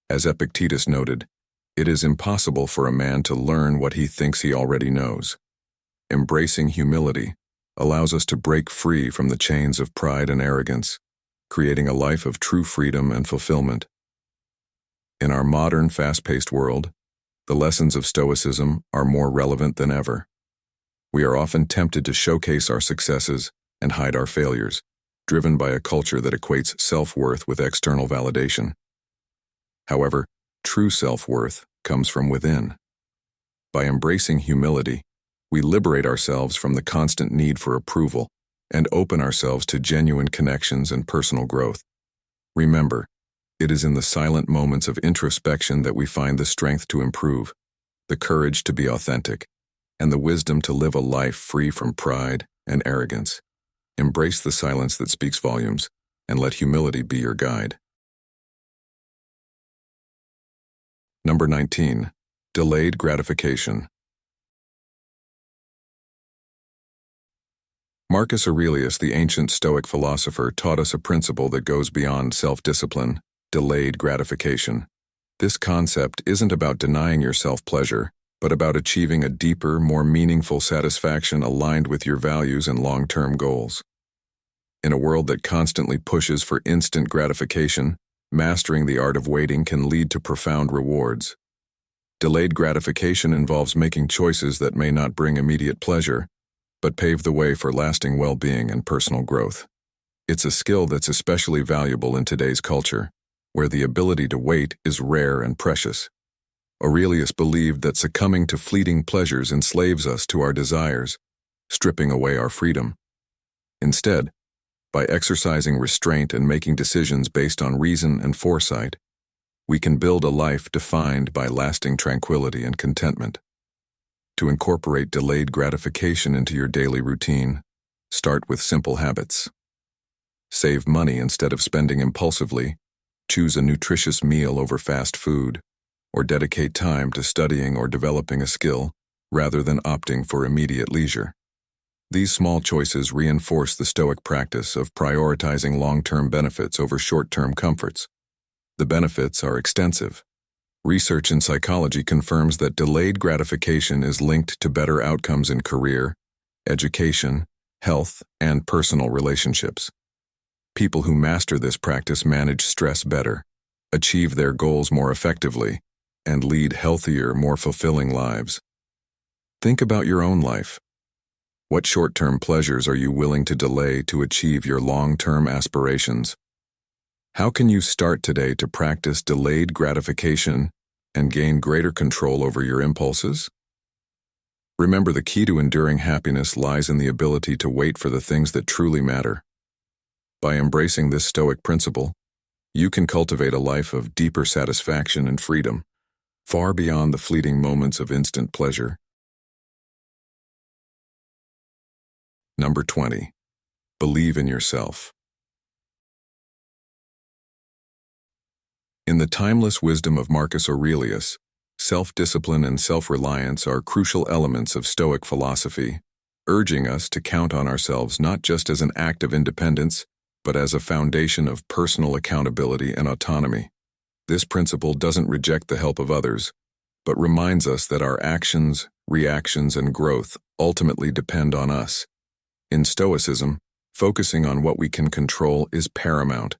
Speaker 1: As Epictetus noted, it is impossible for a man to learn what he thinks he already knows. Embracing humility allows us to break free from the chains of pride and arrogance, creating a life of true freedom and fulfillment. In our modern, fast-paced world, the lessons of Stoicism are more relevant than ever. We are often tempted to showcase our successes and hide our failures, driven by a culture that equates self-worth with external validation. However, true self-worth comes from within. By embracing humility, we liberate ourselves from the constant need for approval and open ourselves to genuine connections and personal growth. Remember, it is in the silent moments of introspection that we find the strength to improve, the courage to be authentic, and the wisdom to live a life free from pride and arrogance. Embrace the silence that speaks volumes, and let humility be your guide. Number 19. Delayed gratification. Marcus Aurelius, the ancient Stoic philosopher, taught us a principle that goes beyond self-discipline: delayed gratification. This concept isn't about denying yourself pleasure, but about achieving a deeper, more meaningful satisfaction aligned with your values and long-term goals. In a world that constantly pushes for instant gratification, mastering the art of waiting can lead to profound rewards. Delayed gratification involves making choices that may not bring immediate pleasure, but pave the way for lasting well-being and personal growth. It's a skill that's especially valuable in today's culture, where the ability to wait is rare and precious. Aurelius believed that succumbing to fleeting pleasures enslaves us to our desires, stripping away our freedom. Instead, by exercising restraint and making decisions based on reason and foresight, we can build a life defined by lasting tranquility and contentment. To incorporate delayed gratification into your daily routine, start with simple habits. Save money instead of spending impulsively, choose a nutritious meal over fast food, or dedicate time to studying or developing a skill rather than opting for immediate leisure. These small choices reinforce the Stoic practice of prioritizing long-term benefits over short-term comforts. The benefits are extensive. Research in psychology confirms that delayed gratification is linked to better outcomes in career, education, health, and personal relationships. People who master this practice manage stress better, achieve their goals more effectively, and lead healthier, more fulfilling lives. Think about your own life. What short-term pleasures are you willing to delay to achieve your long-term aspirations? How can you start today to practice delayed gratification and gain greater control over your impulses? Remember, the key to enduring happiness lies in the ability to wait for the things that truly matter. By embracing this Stoic principle, you can cultivate a life of deeper satisfaction and freedom, far beyond the fleeting moments of instant pleasure. Number 20. Believe in yourself. In the timeless wisdom of Marcus Aurelius, self-discipline and self-reliance are crucial elements of Stoic philosophy, urging us to count on ourselves not just as an act of independence, but as a foundation of personal accountability and autonomy. This principle doesn't reject the help of others, but reminds us that our actions, reactions, and growth ultimately depend on us. In Stoicism, focusing on what we can control is paramount,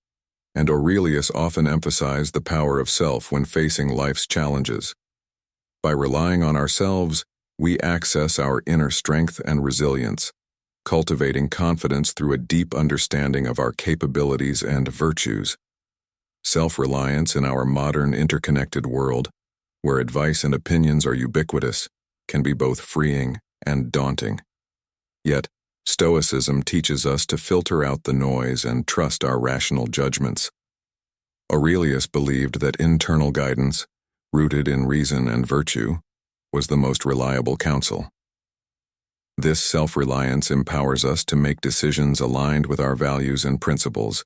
Speaker 1: and Aurelius often emphasized the power of self when facing life's challenges. By relying on ourselves, we access our inner strength and resilience, cultivating confidence through a deep understanding of our capabilities and virtues. Self-reliance in our modern interconnected world, where advice and opinions are ubiquitous, can be both freeing and daunting. Yet, Stoicism teaches us to filter out the noise and trust our rational judgments. Aurelius believed that internal guidance, rooted in reason and virtue, was the most reliable counsel. This self-reliance empowers us to make decisions aligned with our values and principles,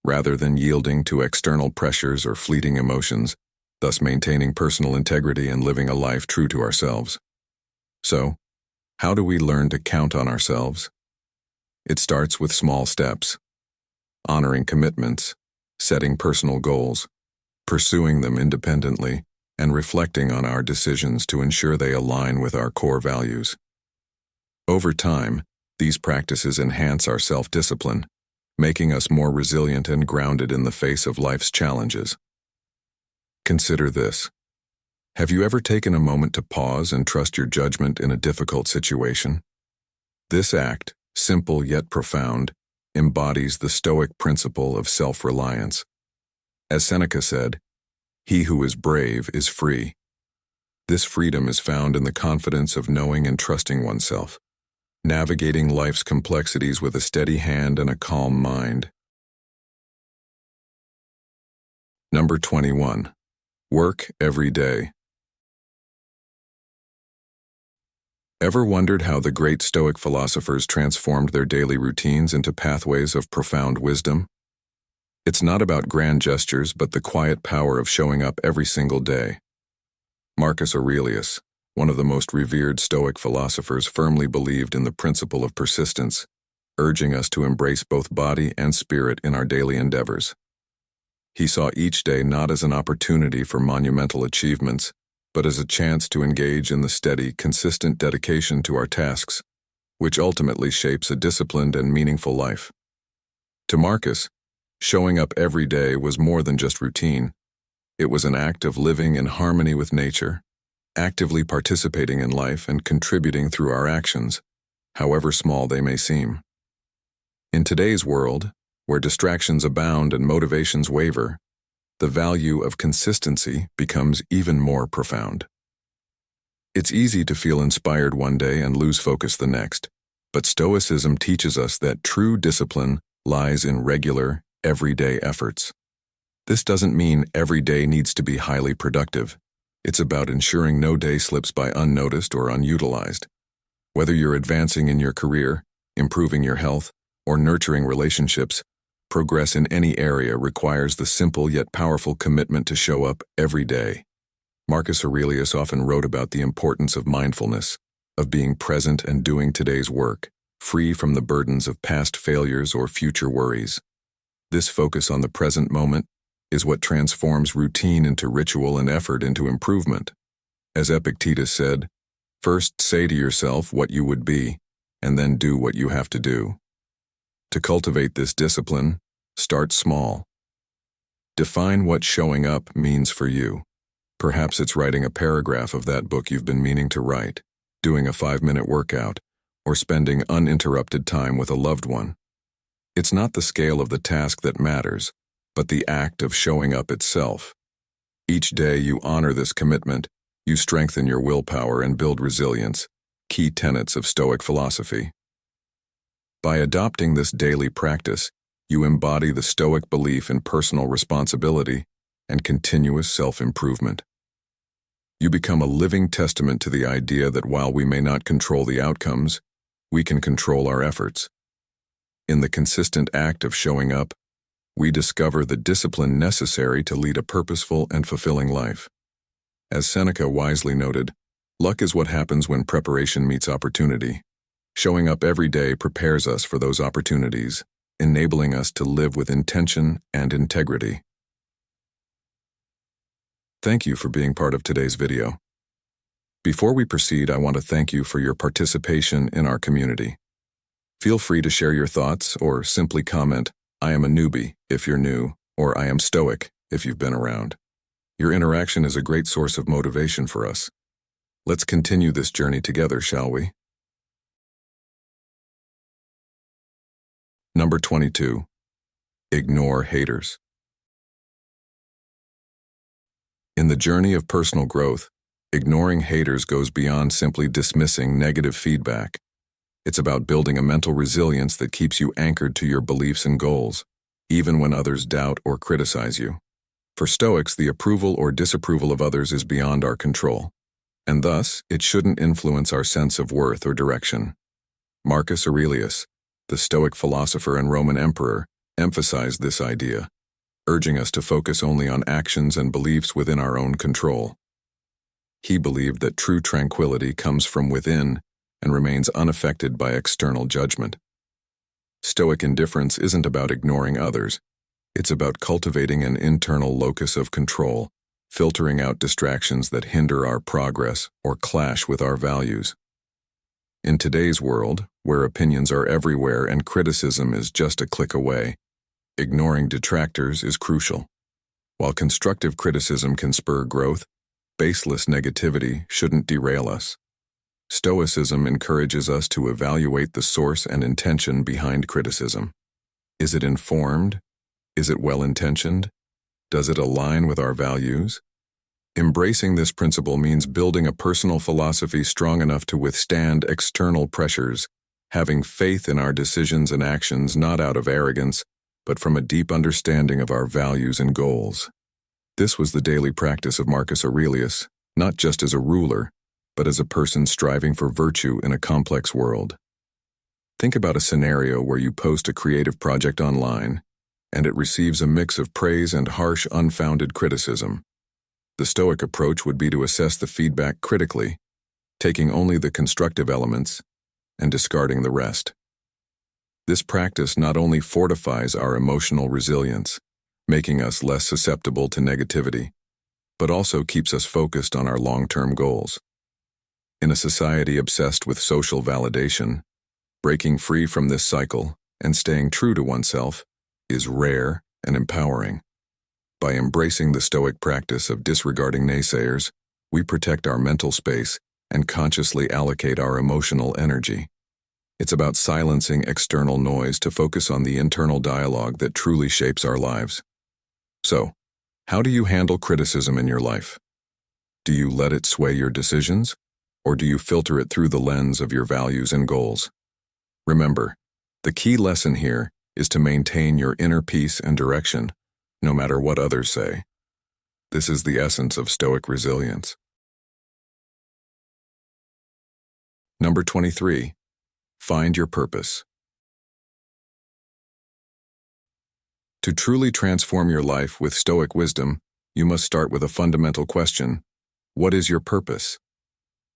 Speaker 1: rather than yielding to external pressures or fleeting emotions, thus maintaining personal integrity and living a life true to ourselves. So, how do we learn to count on ourselves? It starts with small steps, honoring commitments, setting personal goals, pursuing them independently, and reflecting on our decisions to ensure they align with our core values. Over time, these practices enhance our self-discipline, making us more resilient and grounded in the face of life's challenges. Consider this. Have you ever taken a moment to pause and trust your judgment in a difficult situation? This act, simple yet profound, embodies the Stoic principle of self-reliance. As Seneca said, "He who is brave is free." This freedom is found in the confidence of knowing and trusting oneself, navigating life's complexities with a steady hand and a calm mind. Number 21. Work every day. Ever wondered how the great Stoic philosophers transformed their daily routines into pathways of profound wisdom? It's not about grand gestures, but the quiet power of showing up every single day. Marcus Aurelius, one of the most revered Stoic philosophers, firmly believed in the principle of persistence, urging us to embrace both body and spirit in our daily endeavors. He saw each day not as an opportunity for monumental achievements, but as a chance to engage in the steady, consistent dedication to our tasks, which ultimately shapes a disciplined and meaningful life. To Marcus, showing up every day was more than just routine. It was an act of living in harmony with nature, actively participating in life and contributing through our actions, however small they may seem. In today's world, where distractions abound and motivations waver, the value of consistency becomes even more profound. It's easy to feel inspired one day and lose focus the next, but Stoicism teaches us that true discipline lies in regular, everyday efforts. This doesn't mean every day needs to be highly productive. It's about ensuring no day slips by unnoticed or unutilized. Whether you're advancing in your career, improving your health, or nurturing relationships, progress in any area requires the simple yet powerful commitment to show up every day. Marcus Aurelius often wrote about the importance of mindfulness, of being present and doing today's work, free from the burdens of past failures or future worries. This focus on the present moment is what transforms routine into ritual and effort into improvement. As Epictetus said, "First say to yourself what you would be, and then do what you have to do." To cultivate this discipline, start small. Define what showing up means for you. Perhaps it's writing a paragraph of that book you've been meaning to write, doing a 5-minute workout, or spending uninterrupted time with a loved one. It's not the scale of the task that matters, but the act of showing up itself. Each day you honor this commitment, you strengthen your willpower and build resilience, key tenets of Stoic philosophy. By adopting this daily practice, you embody the Stoic belief in personal responsibility and continuous self-improvement. You become a living testament to the idea that while we may not control the outcomes, we can control our efforts. In the consistent act of showing up, we discover the discipline necessary to lead a purposeful and fulfilling life. As Seneca wisely noted, luck is what happens when preparation meets opportunity. Showing up every day prepares us for those opportunities, enabling us to live with intention and integrity. Thank you for being part of today's video. Before we proceed, I want to thank you for your participation in our community. Feel free to share your thoughts or simply comment, "I am a newbie," if you're new, or "I am Stoic," if you've been around. Your interaction is a great source of motivation for us. Let's continue this journey together, shall we? Number 22. Ignore haters. In the journey of personal growth, ignoring haters goes beyond simply dismissing negative feedback. It's about building a mental resilience that keeps you anchored to your beliefs and goals, even when others doubt or criticize you. For Stoics, the approval or disapproval of others is beyond our control, and thus it shouldn't influence our sense of worth or direction. Marcus Aurelius, the Stoic philosopher and Roman emperor, emphasized this idea, urging us to focus only on actions and beliefs within our own control. He believed that true tranquility comes from within and remains unaffected by external judgment. Stoic indifference isn't about ignoring others. It's about cultivating an internal locus of control, filtering out distractions that hinder our progress or clash with our values. In today's world, where opinions are everywhere and criticism is just a click away, ignoring detractors is crucial. While constructive criticism can spur growth, baseless negativity shouldn't derail us. Stoicism encourages us to evaluate the source and intention behind criticism. Is it informed? Is it well-intentioned? Does it align with our values? Embracing this principle means building a personal philosophy strong enough to withstand external pressures, having faith in our decisions and actions not out of arrogance, but from a deep understanding of our values and goals. This was the daily practice of Marcus Aurelius, not just as a ruler, but as a person striving for virtue in a complex world. Think about a scenario where you post a creative project online, and it receives a mix of praise and harsh, unfounded criticism. The Stoic approach would be to assess the feedback critically, taking only the constructive elements and discarding the rest. This practice not only fortifies our emotional resilience, making us less susceptible to negativity, but also keeps us focused on our long-term goals. In a society obsessed with social validation, breaking free from this cycle and staying true to oneself is rare and empowering. By embracing the Stoic practice of disregarding naysayers, we protect our mental space and consciously allocate our emotional energy. It's about silencing external noise to focus on the internal dialogue that truly shapes our lives. So, how do you handle criticism in your life? Do you let it sway your decisions, or do you filter it through the lens of your values and goals? Remember, the key lesson here is to maintain your inner peace and direction, no matter what others say. This is the essence of Stoic resilience. Number 23. Find your purpose. To truly transform your life with Stoic wisdom, you must start with a fundamental question: what is your purpose?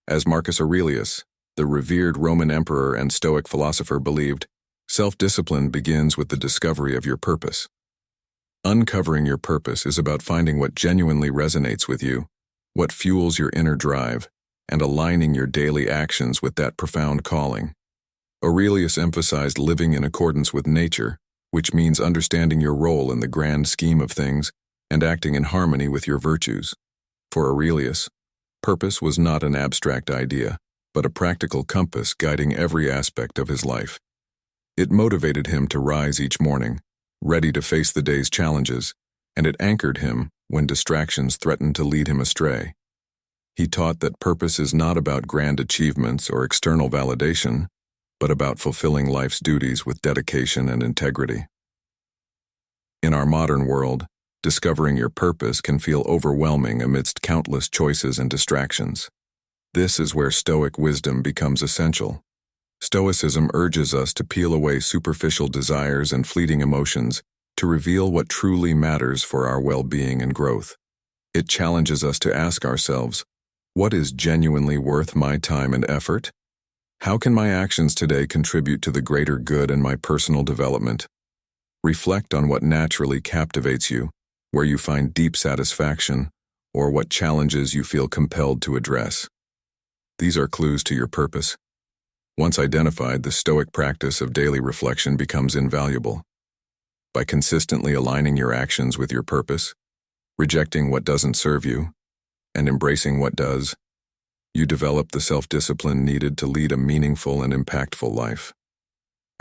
Speaker 1: As Marcus Aurelius, the revered Roman emperor and Stoic philosopher, believed, self-discipline begins with the discovery of your purpose. Uncovering your purpose is about finding what genuinely resonates with you, what fuels your inner drive, and aligning your daily actions with that profound calling. Aurelius emphasized living in accordance with nature, which means understanding your role in the grand scheme of things and acting in harmony with your virtues. For Aurelius, purpose was not an abstract idea, but a practical compass guiding every aspect of his life. It motivated him to rise each morning, ready to face the day's challenges, and it anchored him when distractions threatened to lead him astray. He taught that purpose is not about grand achievements or external validation, but about fulfilling life's duties with dedication and integrity. In our modern world, discovering your purpose can feel overwhelming amidst countless choices and distractions. This is where Stoic wisdom becomes essential. Stoicism urges us to peel away superficial desires and fleeting emotions to reveal what truly matters for our well-being and growth. It challenges us to ask ourselves, what is genuinely worth my time and effort? How can my actions today contribute to the greater good and my personal development? Reflect on what naturally captivates you, where you find deep satisfaction, or what challenges you feel compelled to address. These are clues to your purpose. Once identified, the Stoic practice of daily reflection becomes invaluable. By consistently aligning your actions with your purpose, rejecting what doesn't serve you, and embracing what does, you develop the self-discipline needed to lead a meaningful and impactful life.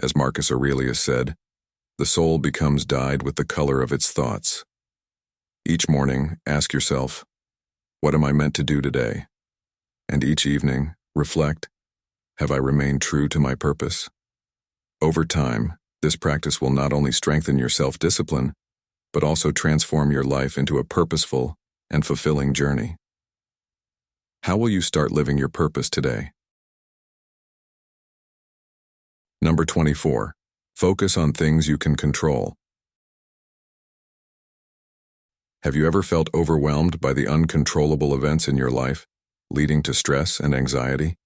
Speaker 1: As Marcus Aurelius said, the soul becomes dyed with the color of its thoughts. Each morning, ask yourself, what am I meant to do today? And each evening, reflect, have I remained true to my purpose? Over time, this practice will not only strengthen your self-discipline, but also transform your life into a purposeful and fulfilling journey. How will you start living your purpose today? Number 24. Focus on things you can control. Have you ever felt overwhelmed by the uncontrollable events in your life, leading to stress and anxiety?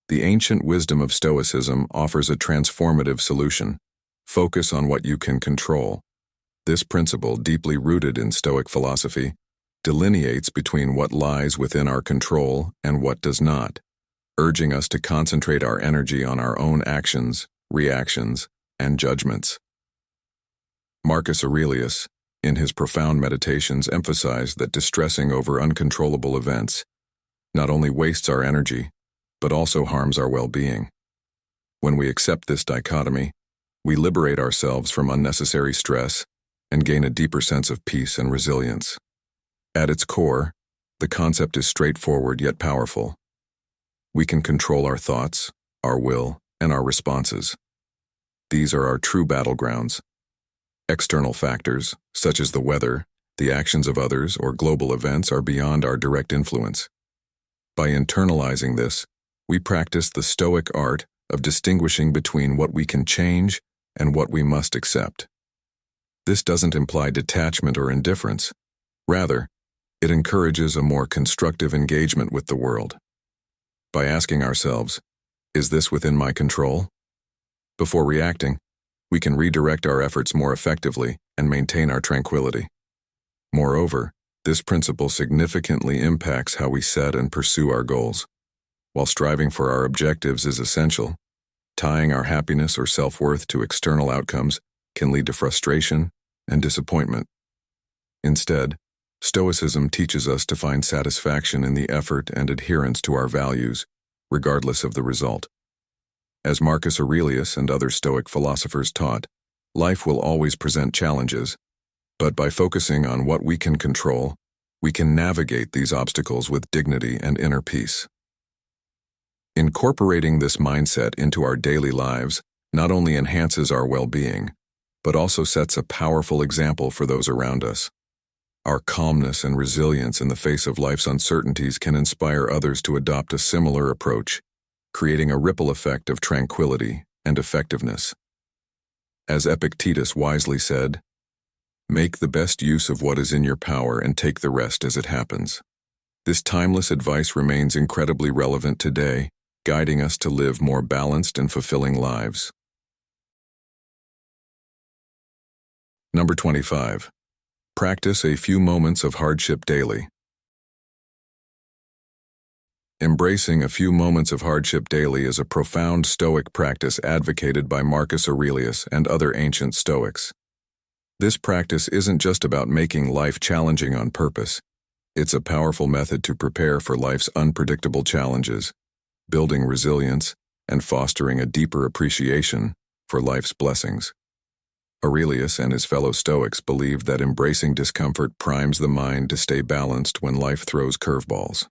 Speaker 1: The ancient wisdom of Stoicism offers a transformative solution. Focus on what you can control. This principle, deeply rooted in Stoic philosophy, delineates between what lies within our control and what does not, urging us to concentrate our energy on our own actions, reactions, and judgments. Marcus Aurelius, in his profound meditations, emphasized that distressing over uncontrollable events not only wastes our energy, but also harms our well-being. When we accept this dichotomy, we liberate ourselves from unnecessary stress and gain a deeper sense of peace and resilience. At its core, the concept is straightforward yet powerful. We can control our thoughts, our will, and our responses. These are our true battlegrounds. External factors, such as the weather, the actions of others, or global events, are beyond our direct influence. By internalizing this, we practice the Stoic art of distinguishing between what we can change and what we must accept. This doesn't imply detachment or indifference. Rather, it encourages a more constructive engagement with the world. By asking ourselves, is this within my control? Before reacting, we can redirect our efforts more effectively and maintain our tranquility. Moreover, this principle significantly impacts how we set and pursue our goals. While striving for our objectives is essential, tying our happiness or self-worth to external outcomes can lead to frustration and disappointment. Instead, Stoicism teaches us to find satisfaction in the effort and adherence to our values, regardless of the result. As Marcus Aurelius and other Stoic philosophers taught, life will always present challenges, but by focusing on what we can control, we can navigate these obstacles with dignity and inner peace. Incorporating this mindset into our daily lives not only enhances our well-being, but also sets a powerful example for those around us. Our calmness and resilience in the face of life's uncertainties can inspire others to adopt a similar approach, creating a ripple effect of tranquility and effectiveness. As Epictetus wisely said, "Make the best use of what is in your power and take the rest as it happens." This timeless advice remains incredibly relevant today, guiding us to live more balanced and fulfilling lives. Number 25. Practice a few moments of hardship daily. Embracing a few moments of hardship daily is a profound Stoic practice advocated by Marcus Aurelius and other ancient Stoics. This practice isn't just about making life challenging on purpose. It's a powerful method to prepare for life's unpredictable challenges, building resilience and fostering a deeper appreciation for life's blessings. Aurelius and his fellow Stoics believed that embracing discomfort primes the mind to stay balanced when life throws curveballs.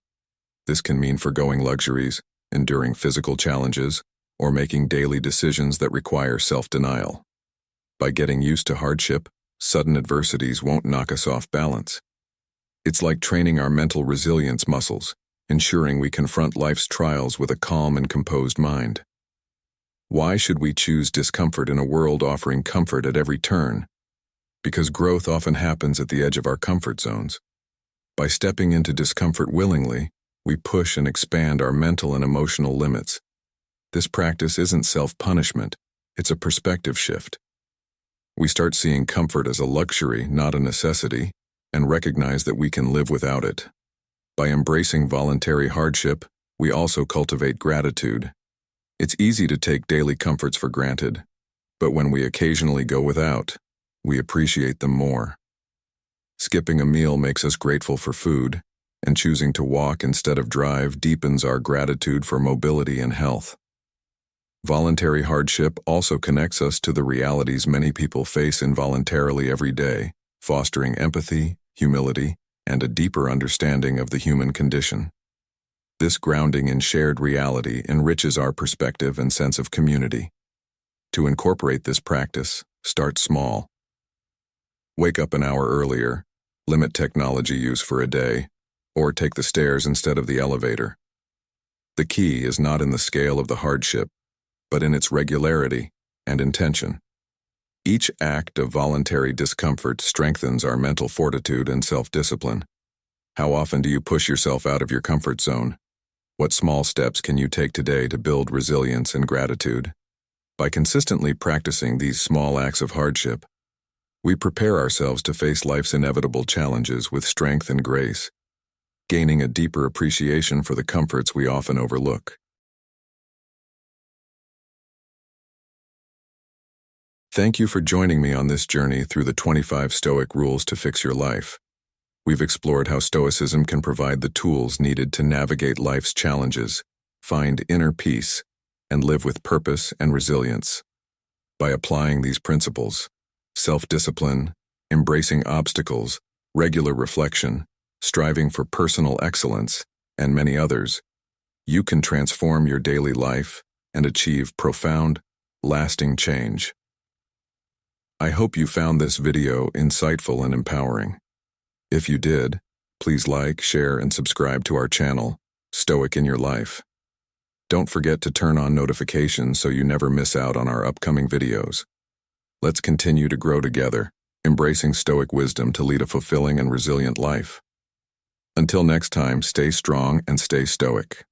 Speaker 1: This can mean forgoing luxuries, enduring physical challenges, or making daily decisions that require self-denial. By getting used to hardship, sudden adversities won't knock us off balance. It's like training our mental resilience muscles, ensuring we confront life's trials with a calm and composed mind. Why should we choose discomfort in a world offering comfort at every turn? Because growth often happens at the edge of our comfort zones. By stepping into discomfort willingly, we push and expand our mental and emotional limits. This practice isn't self-punishment, it's a perspective shift. We start seeing comfort as a luxury, not a necessity, and recognize that we can live without it. By embracing voluntary hardship, we also cultivate gratitude. It's easy to take daily comforts for granted, but when we occasionally go without, we appreciate them more. Skipping a meal makes us grateful for food, and choosing to walk instead of drive deepens our gratitude for mobility and health. Voluntary hardship also connects us to the realities many people face involuntarily every day, fostering empathy, humility, and a deeper understanding of the human condition. This grounding in shared reality enriches our perspective and sense of community. To incorporate this practice, start small. Wake up an hour earlier, limit technology use for a day, or take the stairs instead of the elevator. The key is not in the scale of the hardship, but in its regularity and intention. Each act of voluntary discomfort strengthens our mental fortitude and self-discipline. How often do you push yourself out of your comfort zone? What small steps can you take today to build resilience and gratitude? By consistently practicing these small acts of hardship, we prepare ourselves to face life's inevitable challenges with strength and grace, gaining a deeper appreciation for the comforts we often overlook. Thank you for joining me on this journey through the 25 Stoic rules to fix your life. We've explored how Stoicism can provide the tools needed to navigate life's challenges, find inner peace, and live with purpose and resilience. By applying these principles, self-discipline, embracing obstacles, regular reflection, striving for personal excellence, and many others, you can transform your daily life and achieve profound, lasting change. I hope you found this video insightful and empowering. If you did, please like, share, and subscribe to our channel, Stoic In Your Life. Don't forget to turn on notifications so you never miss out on our upcoming videos. Let's continue to grow together, embracing Stoic wisdom to lead a fulfilling and resilient life. Until next time, stay strong and stay stoic.